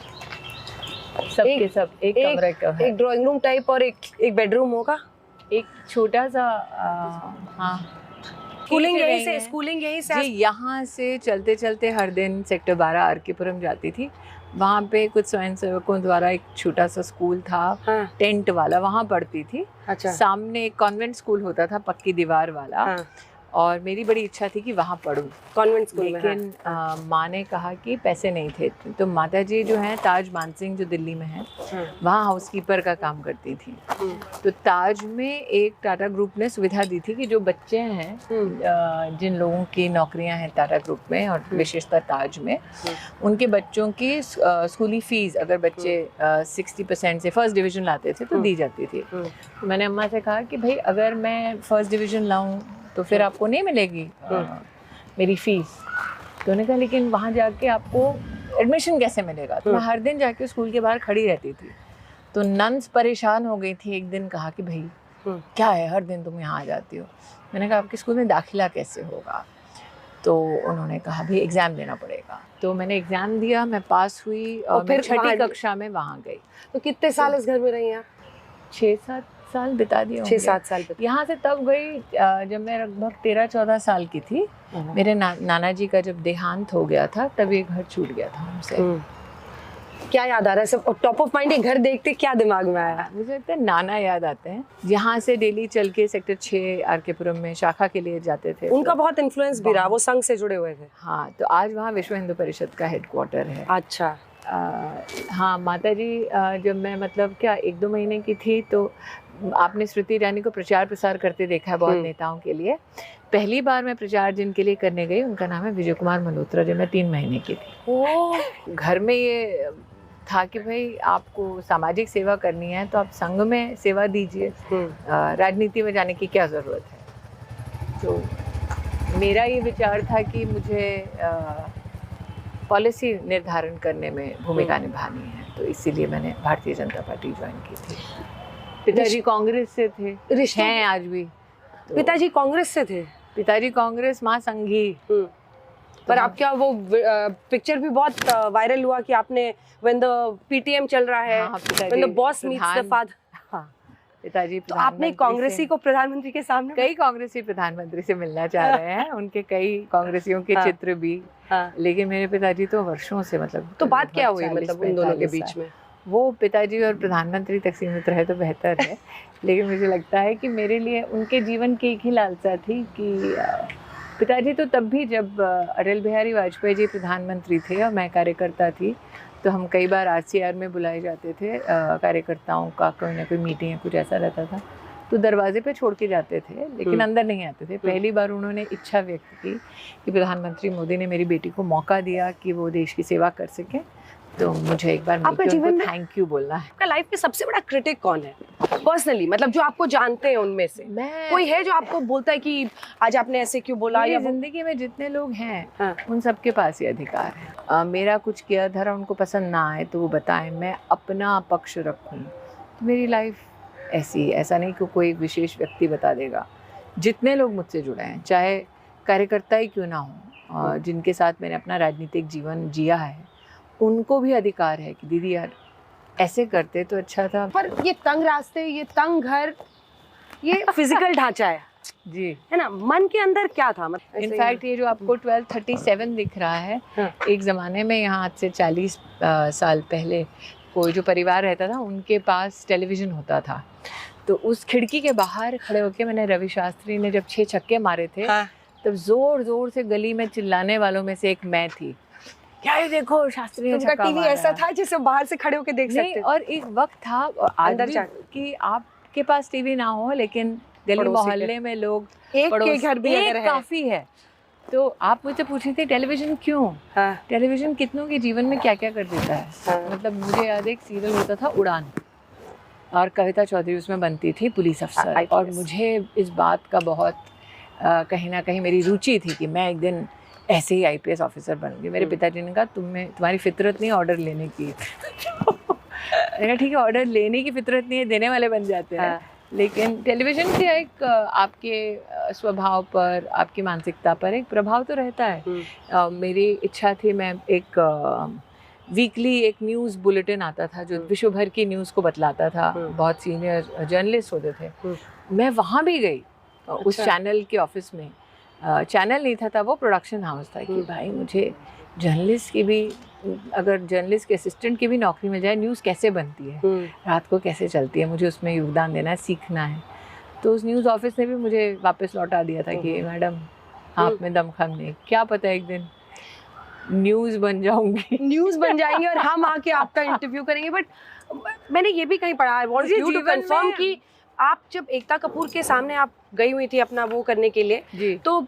सबके सब एक कमरे का है। एक ड्राइंग रूम टाइप और एक बेडरूम होगा। एक छोटा सा, हाँ, स्कूलिंग यहीं से जी, यहाँ से चलते चलते हर दिन सेक्टर 12 आर.के. पुरम जाती थी। वहाँ पे कुछ स्वयंसेवकों द्वारा एक छोटा सा स्कूल था, हाँ। टेंट वाला, वहाँ पढ़ती थी। अच्छा। सामने एक कॉन्वेंट स्कूल होता था, पक्की दीवार वाला। हाँ। और मेरी बड़ी इच्छा थी कि वहाँ पढूं, कॉन्वेंट स्कूल में। लेकिन माँ ने कहा कि पैसे नहीं थे। तो माता जी जो हैं, ताज मानसिंह, जो दिल्ली में है, वहाँ हाउसकीपर का काम करती थी। तो ताज में एक टाटा ग्रुप ने सुविधा दी थी कि जो बच्चे हैं, जिन लोगों की नौकरियां हैं टाटा ग्रुप में और विशेषतः ताज में, उनके बच्चों की स्कूली फीस अगर बच्चे 60% से फर्स्ट डिवीज़न लाते थे तो दी जाती थी। तो मैंने अम्मा से कहा कि भाई अगर मैं फर्स्ट डिवीज़न लाऊं तो फिर आपको नहीं मिलेगी मेरी फीस। तो उन्होंने कहा लेकिन वहाँ जाके आपको एडमिशन कैसे मिलेगा? तो मैं हर दिन जाके स्कूल के बाहर खड़ी रहती थी। तो नन्स परेशान हो गई थी। एक दिन कहा कि भाई क्या है, हर दिन तुम यहाँ आ जाती हो। मैंने कहा आपके स्कूल में दाखिला कैसे होगा? तो उन्होंने कहा भाई एग्ज़ाम देना पड़ेगा। तो मैंने एग्ज़ाम दिया, मैं पास हुई और फिर 6ठी कक्षा में वहाँ गई। तो कितने साल इस घर में रही हैं? 6-7 साल बिता दिए। 6-7 साल यहाँ से तब गई जब मैं लगभग 13-14 साल की थी। मेरे नाना जी का जब देहांत हो गया था तब ये घर छूट गया था हमसे। क्या याद आ रहा है सब टॉप ऑफ माइंड? घर देखते क्या दिमाग में आया? मुझे लगता है नाना याद आते हैं। यहाँ से डेली चल के सेक्टर 6 आर.के. पुरम में शाखा के लिए जाते थे। उनका बहुत इन्फ्लुएंस भी रहा, वो संघ से जुड़े हुए थे। हाँ, तो आज वहाँ विश्व हिंदू परिषद का हेडक्वार्टर है। अच्छा। हाँ माता जी, जब मैं मतलब क्या 1-2 महीने की थी तो आपने स्मृति ईरानी को प्रचार प्रसार करते देखा है बहुत नेताओं के लिए। पहली बार मैं प्रचार जिनके लिए करने गई उनका नाम है विजय कुमार मल्होत्रा, जब मैं 3 महीने की थी। ओह, घर में ये था कि भाई आपको सामाजिक सेवा करनी है तो आप संघ में सेवा दीजिए, राजनीति में जाने की क्या ज़रूरत है। तो मेरा ये विचार था कि मुझे पॉलिसी निर्धारण करने में भूमिका निभानी है, तो इसीलिए मैंने भारतीय जनता पार्टी ज्वाइन की थी। पिताजी कांग्रेस से थे, रिश्ते हैं आज भी। तो पिताजी कांग्रेस से थे, पिताजी कांग्रेस, माँ संघी। पर आपका वो पिक्चर भी बहुत वायरल हुआ कि आपने व्हेन द पीटीएम चल रहा है, हाँ, when the boss meets the father, हाँ, पिताजी तो आपने कांग्रेसी को प्रधानमंत्री के सामने, कई कांग्रेसी प्रधानमंत्री से मिलना चाह रहे हैं, उनके कई कांग्रेसियों के चित्र भी, लेकिन मेरे पिताजी तो वर्षों से मतलब। तो बात क्या हुई मतलब उन दोनों के बीच में? वो पिताजी और प्रधानमंत्री तक सीमित रहे तो बेहतर है, लेकिन मुझे लगता है कि मेरे लिए उनके जीवन की एक ही लालसा थी कि पिताजी तो तब भी, जब अटल बिहारी वाजपेयी जी प्रधानमंत्री थे और मैं कार्यकर्ता थी, तो हम कई बार आरसीआर में बुलाए जाते थे, कार्यकर्ताओं का कोई ना कोई मीटिंग या कुछ ऐसा रहता था, तो दरवाजे पे छोड़ के जाते थे, लेकिन अंदर नहीं आते थे। पहली बार उन्होंने इच्छा व्यक्त की कि प्रधानमंत्री मोदी ने मेरी बेटी को मौका दिया कि वो देश की सेवा कर सके, तो मुझे एक बार आपका जीवन में थैंक यू बोलना है। आपका लाइफ में सबसे बड़ा क्रिटिक कौन है पर्सनली, मतलब जो आपको जानते हैं उनमें से कोई है जो आपको बोलता है कि आज आपने ऐसे क्यों बोला? या जिंदगी में जितने लोग हैं उन सबके पास ये अधिकार है। मेरा कुछ किया धरा उनको पसंद ना आए तो वो बताएं, मैं अपना पक्ष रखूं, तो मेरी लाइफ ऐसी, ऐसा नहीं कि कोई विशेष व्यक्ति बता देगा। जितने लोग मुझसे जुड़े हैं, चाहे कार्यकर्ता ही क्यों ना हो, जिनके साथ मैंने अपना राजनीतिक जीवन जिया है, उनको भी अधिकार है कि दीदी यार ऐसे करते तो अच्छा था। पर ये तंग रास्ते, ये तंग घर, ये फिजिकल ढांचा है जी, है ना, मन के अंदर क्या था? मतलब इनफैक्ट ये जो आपको 1237 दिख रहा है, एक ज़माने में यहाँ आज से 40 साल पहले कोई जो परिवार रहता था उनके पास टेलीविज़न होता था, तो उस खिड़की के बाहर खड़े होकर मैंने रवि शास्त्री ने जब 6 छक्के मारे थे, तब ज़ोर ज़ोर से गली में चिल्लाने वालों में से एक मैं थी, क्या ये देखो शास्त्री ने छक्का टीवी मारा। ऐसा था जिसे बाहर से खड़े होकर देख सकते थे। और एक वक्त था अंदर कि आपके पास टीवी ना हो, लेकिन गली मोहल्ले में लोग एक के घर भी अगर है काफी है। तो आप मुझसे पूछ रही थी टेलीविजन क्यों? टेलीविजन कितनों के जीवन में क्या क्या कर देता है। मतलब मुझे याद एक सीरियल होता था उड़ान, और कविता चौधरी उसमें बनती थी पुलिस अफसर, और मुझे इस बात का बहुत कहीं ना कहीं मेरी रुचि थी कि मैं एक दिन ऐसे ही आईपीएस ऑफिसर बनूंगी। मेरे पिताजी ने कहा तुम्हारी फितरत नहीं ऑर्डर लेने की। मैंने ठीक है, ऑर्डर लेने की फितरत नहीं है, देने वाले बन जाते हैं। लेकिन टेलीविज़न के एक आपके स्वभाव पर, आपकी मानसिकता पर एक प्रभाव तो रहता है। मेरी इच्छा थी, मैं एक वीकली एक न्यूज़ बुलेटिन आता था जो विश्व भर की न्यूज़ को बतलाता था, बहुत सीनियर जर्नलिस्ट होते थे, मैं वहाँ भी गई उस चैनल के ऑफिस में। चैनल नहीं था, वो प्रोडक्शन हाउस था कि भाई मुझे जर्नलिस्ट की भी, अगर जर्नलिस्ट के असिस्टेंट की भी नौकरी मिल जाए, न्यूज़ कैसे बनती है, रात को कैसे चलती है, मुझे उसमें योगदान देना है, सीखना है। तो उस न्यूज़ ऑफिस ने भी मुझे वापस लौटा दिया था कि मैडम आप में दमखम नहीं, क्या पता एक दिन न्यूज़ बन जाऊंगी, न्यूज़ बन जाएंगे और हम आके आपका इंटरव्यू करेंगे। बट मैंने ये भी कहीं पढ़ा, I want you to confirm कि आप जब एकता कपूर के सामने आप गई हुई थी अपना वो करने के लिए, तो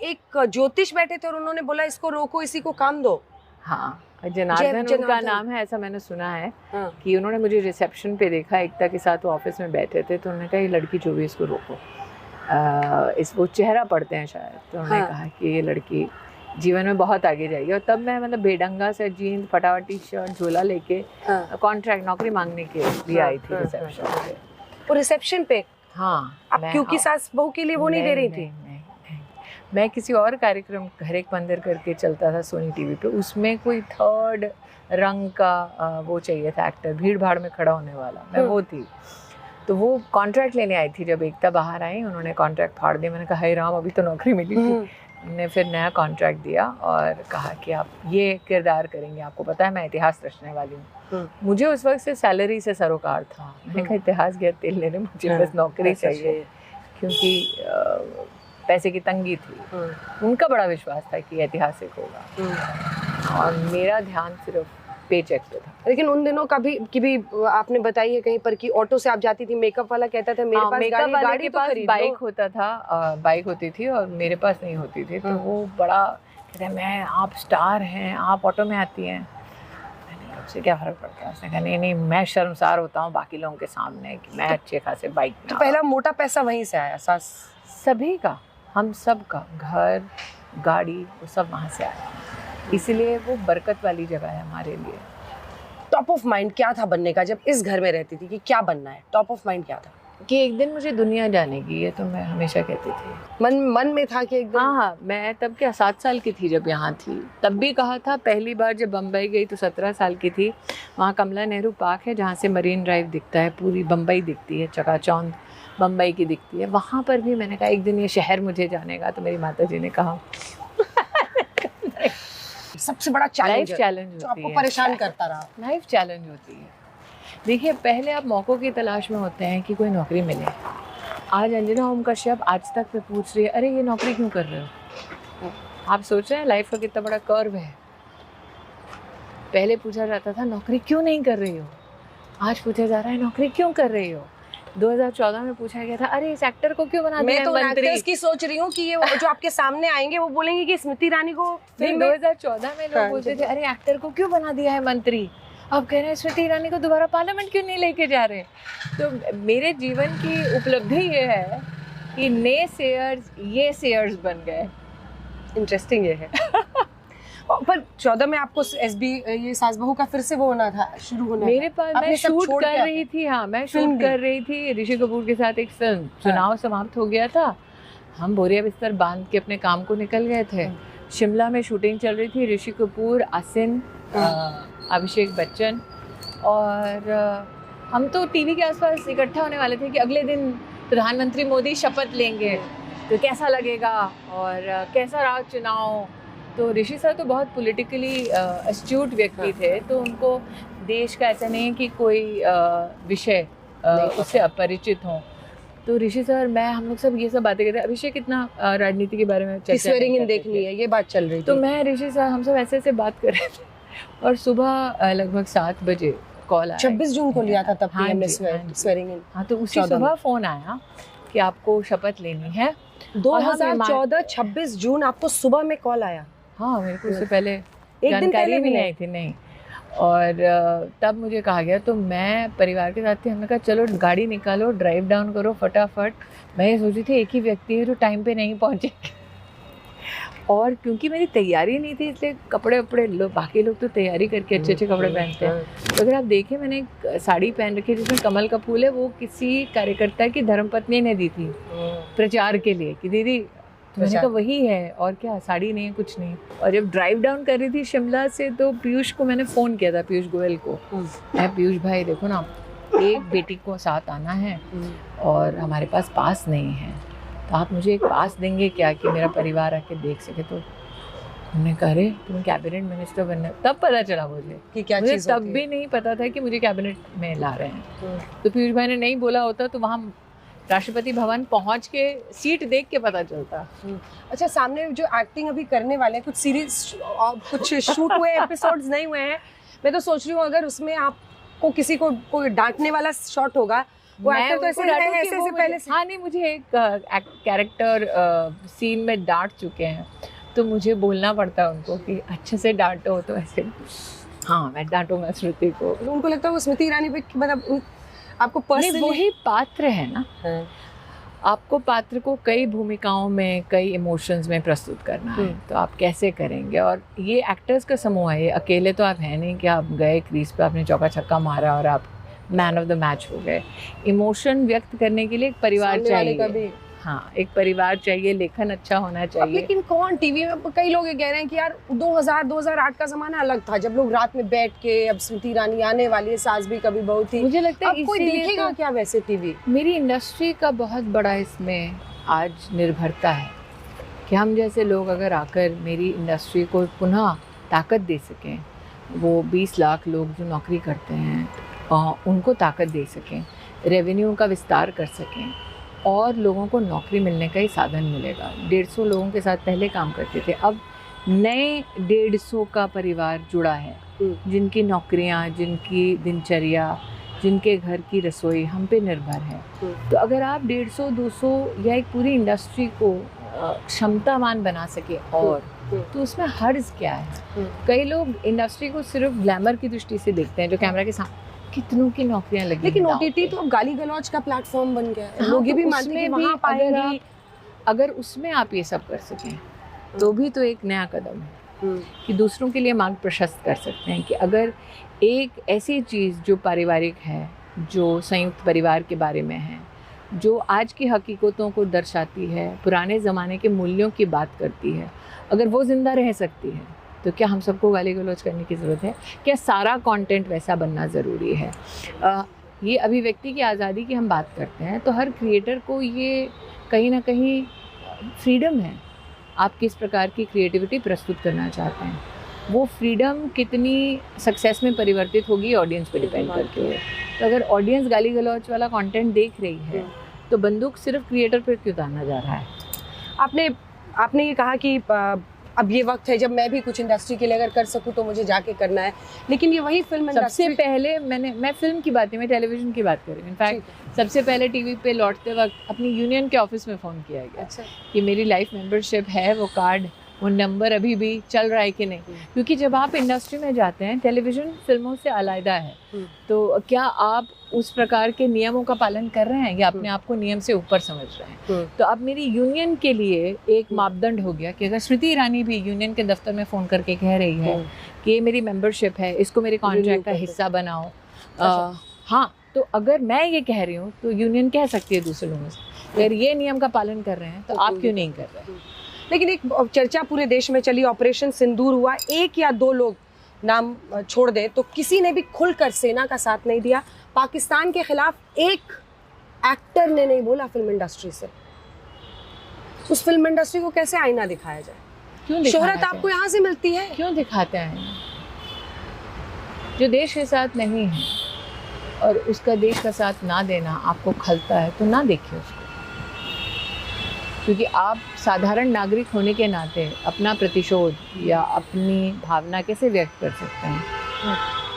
एक ज्योतिष बैठे थे और उन्होंने बोला इसको रोको, इसी को काम दो। हाँ, जनार्दन उनका नाम है, ऐसा मैंने सुना है। कि उन्होंने मुझे रिसेप्शन पे देखा, एकता के साथ वो ऑफिस में बैठे थे, तो उन्होंने कहा ये लड़की जो भी इसको रोको, वो चेहरा पढ़ते हैं शायद, तो उन्होंने कहा कि ये लड़की जीवन में बहुत आगे जाएगी। और तब मैं मतलब बेढंगा से जीन्स, फटाफटी शर्ट, झोला लेके कॉन्ट्रैक्ट नौकरी मांगने के लिए आई थी रिसेप्शन पे। वो रिसेप्शन पे? हाँ। आप क्योंकि सास बहू के लिए वो नहीं दे रही थी? नहीं। मैं किसी और कार्यक्रम घर एक मंदिर करके चलता था सोनी टीवी पे, उसमें कोई थर्ड रंग का वो चाहिए था एक्टर, भीड़ भाड़ में खड़ा होने वाला, मैं वो थी। तो वो कॉन्ट्रैक्ट लेने आई थी, जब एकता बाहर आई उन्होंने कॉन्ट्रैक्ट फाड़ दिया। मैंने कहा हाय राम, अभी तो नौकरी मिली थी। उन्होंने फिर नया कॉन्ट्रैक्ट दिया और कहा कि आप ये किरदार करेंगे, आपको पता है मैं इतिहास रचने वाली हूँ। मुझे उस वक्त से सैलरी से सरोकार था, मैंने कहा इतिहास गया तेल लेने, मुझे बस नौकरी चाहिए, क्योंकि पैसे की तंगी थी। उनका बड़ा विश्वास था कि ऐतिहासिक होगा, और मेरा ध्यान सिर्फ पे चेक पे था। लेकिन उन दिनों की भी आपने बताई है कहीं पर कि ऑटो से आप जाती थी, मेकअप वाला कहता था मेरे पास मेकअप वाले गाड़ी के तो पास खरीद बाइक लो। होता था, बाइक होती थी और मेरे पास नहीं होती थी, तो वो बड़ा कहते हैं मैं आप स्टार हैं, आप ऑटो में आती हैं। मैंने कहा उससे क्या फ़र्क पड़ता है? उसने कहा नहीं नहीं, मैं शर्मसार होता हूँ बाकी लोगों के सामने कि मैं अच्छे खासे बाइक में तो आ पहला मोटा पैसा वहीं से आया, सास? सभी का, हम सब का, घर गाड़ी वो सब वहाँ से आया, इसलिए वो बरकत वाली जगह है हमारे लिए। टॉप ऑफ माइंड क्या था बनने का जब इस घर में रहती थी कि क्या बनना है? टॉप ऑफ माइंड क्या था? कि एक दिन मुझे दुनिया जानेगी, ये तो मैं हमेशा कहती थी। मन में था कि एक दिन? हाँ, मैं तब क्या 7 साल की थी जब यहाँ थी, तब भी कहा था। पहली बार जब बम्बई गई तो 17 साल की थी। वहाँ कमला नेहरू पार्क है जहाँ से मरीन ड्राइव दिखता है, पूरी बम्बई दिखती है, चकाचौंध बम्बई की दिखती है। वहाँ पर भी मैंने कहा एक दिन ये शहर मुझे जानेगा, तो मेरी माता जी ने कहा सबसे बड़ा लाइफ चैलेंज चैलेंज जो होती आपको है, परेशान करता रहा? लाइफ चैलेंज होती है। देखिए, पहले आप मौक़ों की तलाश में होते हैं कि कोई नौकरी मिले। आज अंजना ओम कश्यप आज तक पे पूछ रही है, अरे ये नौकरी क्यों कर रहे हो? आप सोच रहे हैं लाइफ का कितना बड़ा कर्व है। पहले पूछा जाता था नौकरी क्यों नहीं कर रही हो, आज पूछा जा रहा है नौकरी क्यों कर रही हो। 2014 में पूछा गया था, अरे इस एक्टर को क्यों बना दिया मैं तो मंत्री? एक्टर्स की सोच रही हूँ कि ये जो आपके सामने आएंगे वो बोलेंगे कि स्मृति ईरानी को फिल्म 2014 में लोग हाँ, बोलते थे अरे एक्टर को क्यों बना दिया है मंत्री। अब कह रहे हैं स्मृति ईरानी को दोबारा पार्लियामेंट क्यों नहीं लेके जा रहे। तो मेरे जीवन की उपलब्धि ये है कि नए सेयर्स ये सेयर्स बन गए। इंटरेस्टिंग ये है। पर 14 में आपको एसबी ये सास बहू का फिर से वो होना था, शुरू होना मेरे था। पास आपने मैं सब शूट छोड़ के कर आते रही थी। हाँ, मैं फिल्म शूट भी? कर रही थी ऋषि कपूर के साथ एक फिल्म। चुनाव समाप्त हो गया था, हम बोरिया बिस्तर बांध के अपने काम को निकल गए थे। शिमला में शूटिंग चल रही थी, ऋषि कपूर, आसिन, अभिषेक बच्चन और हम तो टीवी के आसपास इकट्ठा होने वाले थे कि अगले दिन प्रधानमंत्री मोदी शपथ लेंगे तो कैसा लगेगा और कैसा रहा चुनाव। तो ऋषि सर तो बहुत पॉलिटिकली एस्ट्यूट व्यक्ति थे, तो उनको देश का ऐसा नहीं है कि कोई विषय उससे अपरिचित हो। तो ऋषि सर, मैं, हम लोग सब ये सब बातें करते। अभिषेक इतना राजनीति के बारे में चर्चा स्वेरिंग नहीं इन करते देखनी थे। है, ये बात चल रही थी। तो मैं, ऋषि सर, हम सब ऐसे ऐसे बात कर रहे थे और सुबह लगभग 7 बजे कॉल आया। 26 जून को लिया था तब हाँ पीएम ने जी, हाँ जी। Swearing in. हाँ, तो उसी 14 सुबह फ़ोन आया कि आपको शपथ लेनी है। 2014 26 जून आपको सुबह में कॉल आया? हाँ, मेरे को उससे पहले एक दिन जानकारी पहले भी नहीं नहीं? आई थी, नहीं। और तब मुझे कहा गया, तो मैं परिवार के साथ थी, हमने कहा चलो गाड़ी निकालो, ड्राइव डाउन करो फटाफट। मैं ये सोची थी एक ही व्यक्ति है जो टाइम पे नहीं पहुँचेगा। और क्योंकि मेरी तैयारी नहीं थी, इसलिए कपड़े वपड़े बाकी लोग तो तैयारी करके अच्छे अच्छे कपड़े पहनते हैं। तो अगर आप देखें, मैंने एक साड़ी पहन रखी है जिसमें कमल का फूल है, वो किसी कार्यकर्ता की धर्मपत्नी ने दी थी प्रचार के लिए कि दीदी, तो मैंने कहा वही है और क्या, साड़ी नहीं है, कुछ नहीं। और जब ड्राइव डाउन कर रही थी शिमला से, तो पीयूष को मैंने फ़ोन किया था, पीयूष गोयल को। मैं, पीयूष भाई देखो ना, एक बेटी को साथ आना है और हमारे पास पास नहीं है, तो आप मुझे एक पास देंगे क्या कि मेरा परिवार आके देख सके। तो उन्होंने कहा अरे तुम कैबिनेट मिनिस्टर बनना। तब पता चला मुझे कि क्या मुझे चीज़ तब होती है। भी नहीं पता था कि मुझे कैबिनेट में ला रहे हैं। तो पीयूष भाई ने नहीं बोला होता तो वहाँ राष्ट्रपति भवन पहुँच के सीट देख के पता चलता। अच्छा, सामने जो एक्टिंग अभी करने वाले हैं, कुछ सीरीज कुछ शूट हुए एपिसोड्स नहीं हुए हैं। मैं तो सोच रही हूँ अगर उसमें आपको किसी को कोई डांटने वाला शॉट होगा, वो मैं एक्टर तो उनको ऐसे डांटूं कि ऐसे वो ऐसे मुझे- पहले से। हाँ नहीं, मुझे एक कैरेक्टर सीन में डांट चुके हैं, तो मुझे बोलना पड़ता है उनको कि अच्छे से डांटो। तो ऐसे हाँ, मैं डांटूंगा स्मृति को। उनको लगता है वो स्मृति ईरानी पे मतलब आपको नहीं, पर्सनली वही पात्र है ना। आपको पात्र को कई भूमिकाओं में, कई इमोशंस में प्रस्तुत करना है, तो आप कैसे करेंगे। और ये एक्टर्स का समूह है, ये अकेले तो आप है नहीं कि आप गए क्रीज पे, आपने चौका छक्का मारा और आप मैन ऑफ द मैच हो गए। इमोशन व्यक्त करने के लिए एक परिवार चाहिए। हाँ, एक परिवार चाहिए, लेखन अच्छा होना चाहिए। लेकिन कौन टीवी में, कई लोग ये कह रहे हैं कि यार 2000-2008 का जमाना अलग था, जब लोग रात में बैठ के, अब स्मृति ईरानी आने वाली है, सास भी कभी बहू थी, मुझे लगता है अब कोई इसीलिए देखेगा तो क्या वैसे टीवी? मेरी इंडस्ट्री का बहुत बड़ा इसमें आज निर्भरता है कि हम जैसे लोग अगर आकर मेरी इंडस्ट्री को पुनः ताकत दे सकें, वो 20 लाख लोग जो नौकरी करते हैं उनको ताकत दे सकें, रेवेन्यू का विस्तार कर सकें और लोगों को नौकरी मिलने का ही साधन मिलेगा। 150 लोगों के साथ पहले काम करते थे, अब नए 150 का परिवार जुड़ा है जिनकी नौकरियां, जिनकी दिनचर्या, जिनके घर की रसोई हम पे निर्भर है। तो अगर आप 150, 200 या एक पूरी इंडस्ट्री को क्षमतावान बना सके और तो उसमें हर्ज क्या है? कई लोग इंडस्ट्री को सिर्फ ग्लैमर की दृष्टि से देखते हैं, जो कैमरा के सामने कितनों की नौकरियां लगी। लेकिन हैं ओटीटी दांव तो अब गाली गलौज का प्लेटफॉर्म बन गया है। हाँ, लोग ये तो भी मानते हैं कि उसमें भी वहाँ पाएंगे। अगर उसमें आप ये सब कर सकें तो भी तो एक नया कदम है कि दूसरों के लिए मार्ग प्रशस्त कर सकते हैं कि अगर एक ऐसी चीज़ जो पारिवारिक है, जो संयुक्त परिवार के बारे में है, जो आज की हकीकतों को दर्शाती है, पुराने ज़माने के मूल्यों की बात करती है, अगर वो ज़िंदा रह सकती है तो क्या हम सबको गाली गलौज करने की ज़रूरत है? क्या सारा कंटेंट वैसा बनना ज़रूरी है? ये अभिव्यक्ति की आज़ादी की हम बात करते हैं तो हर क्रिएटर को ये कहीं ना कहीं फ्रीडम है। आप किस प्रकार की क्रिएटिविटी प्रस्तुत करना चाहते हैं, वो फ्रीडम कितनी सक्सेस में परिवर्तित होगी ऑडियंस पे डिपेंड करती है। तो अगर ऑडियंस गाली गलौज वाला कंटेंट देख रही है तो बंदूक सिर्फ क्रिएटर पर क्यों ताना जा रहा है? आपने ये कहा कि अब ये वक्त है जब मैं भी कुछ इंडस्ट्री के लिए अगर कर सकूं तो मुझे जाके करना है, लेकिन ये वही फिल्म सबसे इंडस्ट्री। पहले मैं फिल्म की बात नहीं, मैं टेलीविजन की बात कर रही हूँ। इनफैक्ट सबसे पहले टीवी पे लौटते वक्त अपनी यूनियन के ऑफिस में फ़ोन किया गया अच्छा। कि मेरी लाइफ मेंबरशिप है, वो कार्ड, वो नंबर अभी भी चल रहा है कि नहीं। क्योंकि जब आप इंडस्ट्री में जाते हैं, टेलीविज़न फिल्मों से अलग है, तो क्या आप उस प्रकार के नियमों का पालन कर रहे हैं या अपने आप को नियम से ऊपर समझ रहे हैं? तो अब मेरी यूनियन के लिए एक मापदंड हो गया कि अगर स्मृति ईरानी भी यूनियन के दफ्तर में फ़ोन करके कह रही है कि ये मेरी मेंबरशिप है, इसको मेरे कॉन्ट्रैक्ट का हिस्सा बनाओ, हाँ, तो अगर मैं ये कह रही हूँ तो यूनियन कह सकती है दूसरे लोगों से, अगर ये नियम का पालन कर रहे हैं तो आप क्यों नहीं कर रहे? लेकिन एक चर्चा पूरे देश में चली, ऑपरेशन सिंदूर हुआ, एक या दो लोग नाम छोड़ दे तो किसी ने भी खुलकर सेना का साथ नहीं दिया। पाकिस्तान के खिलाफ एक एक्टर ने नहीं बोला फिल्म इंडस्ट्री से। उस फिल्म इंडस्ट्री को कैसे आईना दिखाया जाए? क्यों दिखाया शोहरत जाए? आपको यहाँ से मिलती है, क्यों दिखाते हैं? जो देश के साथ नहीं है और उसका देश का साथ ना देना आपको खलता है तो ना देखिए उसको, क्योंकि आप साधारण नागरिक होने के नाते अपना प्रतिशोध या अपनी भावना कैसे व्यक्त कर सकते हैं?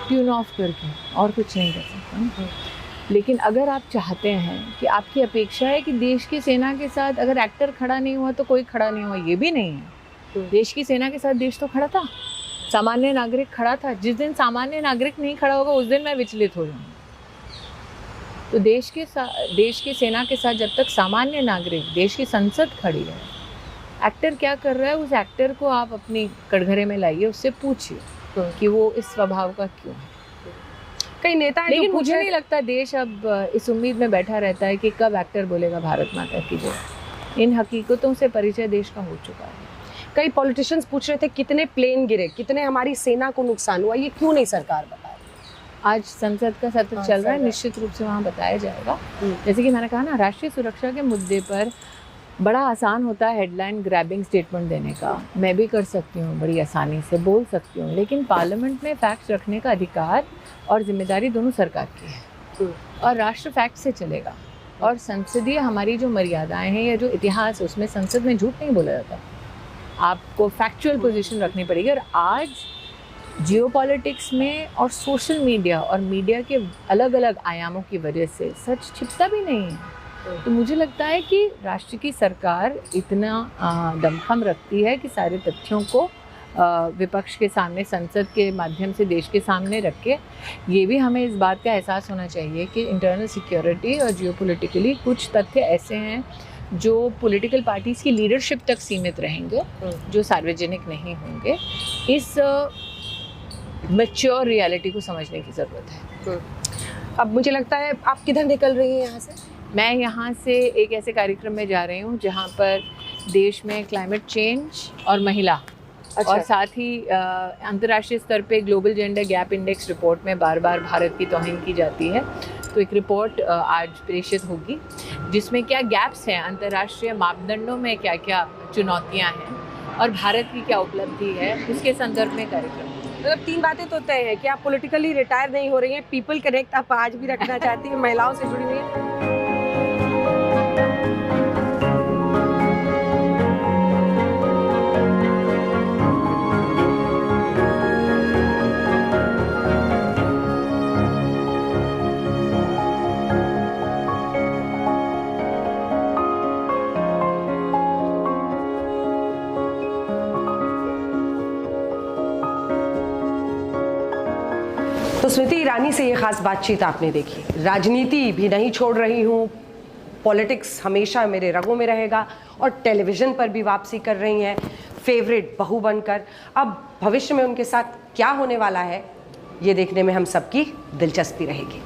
ट्यून ऑफ करके, और कुछ नहीं कर सकते। लेकिन अगर आप चाहते हैं कि आपकी अपेक्षा है कि देश की सेना के साथ अगर एक्टर खड़ा नहीं हुआ तो कोई खड़ा नहीं हुआ, ये भी नहीं है। देश की सेना के साथ देश तो खड़ा था, सामान्य नागरिक खड़ा था। जिस दिन सामान्य नागरिक नहीं खड़ा होगा उस दिन मैं विचलित हो जाऊँगी। तो देश की सेना के साथ जब तक सामान्य नागरिक, देश की संसद खड़ी है, एक्टर क्या कर रहा है उस एक्टर को आप अपनी कटघरे में लाइए, उससे पूछिए कि वो इस स्वभाव का क्यों है। कई नेता हैं जो लेकिन पूछ मुझे रहे नहीं लगता देश अब इस उम्मीद में बैठा रहता है कि कब एक्टर बोलेगा भारत माता की जय। इन हकीकतों से परिचय देश का हो चुका है। कई पॉलिटिशियंस पूछ रहे थे कितने प्लेन गिरे, कितने हमारी सेना को नुकसान हुआ, ये क्यों नहीं सरकार बता रही? आज संसद का सत्र चल रहा है, निश्चित रूप से वहाँ बताया जाएगा। जैसे कि मैंने कहा ना, राष्ट्रीय सुरक्षा के मुद्दे पर बड़ा आसान होता है हेडलाइन ग्रैबिंग स्टेटमेंट देने का। मैं भी कर सकती हूँ, बड़ी आसानी से बोल सकती हूँ, लेकिन पार्लियामेंट में फैक्ट्स रखने का अधिकार और जिम्मेदारी दोनों सरकार की है और राष्ट्र फैक्ट से चलेगा। और संसदीय हमारी जो मर्यादाएं हैं या जो इतिहास है उसमें संसद में झूठ नहीं बोला जाता। आपको फैक्चुअल पोजीशन रखनी पड़ेगी। और आज जियोपॉलिटिक्स में और सोशल मीडिया और मीडिया के अलग अलग आयामों की वजह से सच छिपता भी नहीं है। तो मुझे लगता है कि राष्ट्र की सरकार इतना दमखम रखती है कि सारे तथ्यों को विपक्ष के सामने, संसद के माध्यम से देश के सामने रख के, ये भी हमें इस बात का एहसास होना चाहिए कि इंटरनल सिक्योरिटी और जियोपॉलिटिकली कुछ तथ्य ऐसे हैं जो पॉलिटिकल पार्टीज़ की लीडरशिप तक सीमित रहेंगे, जो सार्वजनिक नहीं होंगे। इस मैच्योर रियलिटी को समझने की ज़रूरत है। अब मुझे लगता है आप किधर निकल रही हैं यहाँ से? मैं यहाँ से एक ऐसे कार्यक्रम में जा रही हूँ जहाँ पर देश में क्लाइमेट चेंज और महिला और साथ ही अंतर्राष्ट्रीय स्तर पे global gender gap index report में बार बार भारत की तौहीन की जाती है। तो एक रिपोर्ट आज प्रेषित होगी जिसमें क्या गैप्स हैं, अंतर्राष्ट्रीय मापदंडों में क्या क्या चुनौतियाँ हैं और भारत की क्या उपलब्धि है, उसके संदर्भ में कार्यक्रम। मतलब 3 बातें तो तय है कि आप पॉलिटिकली रिटायर नहीं हो रही हैं, पीपल कनेक्ट आप आज भी रखना चाहती हैं, महिलाओं से जुड़ी हुई हैं। स्मृति ईरानी से ये खास बातचीत आपने देखी। राजनीति भी नहीं छोड़ रही हूँ, पॉलिटिक्स हमेशा मेरे रगों में रहेगा, और टेलीविज़न पर भी वापसी कर रही हैं फेवरेट बहू बनकर। अब भविष्य में उनके साथ क्या होने वाला है ये देखने में हम सबकी दिलचस्पी रहेगी।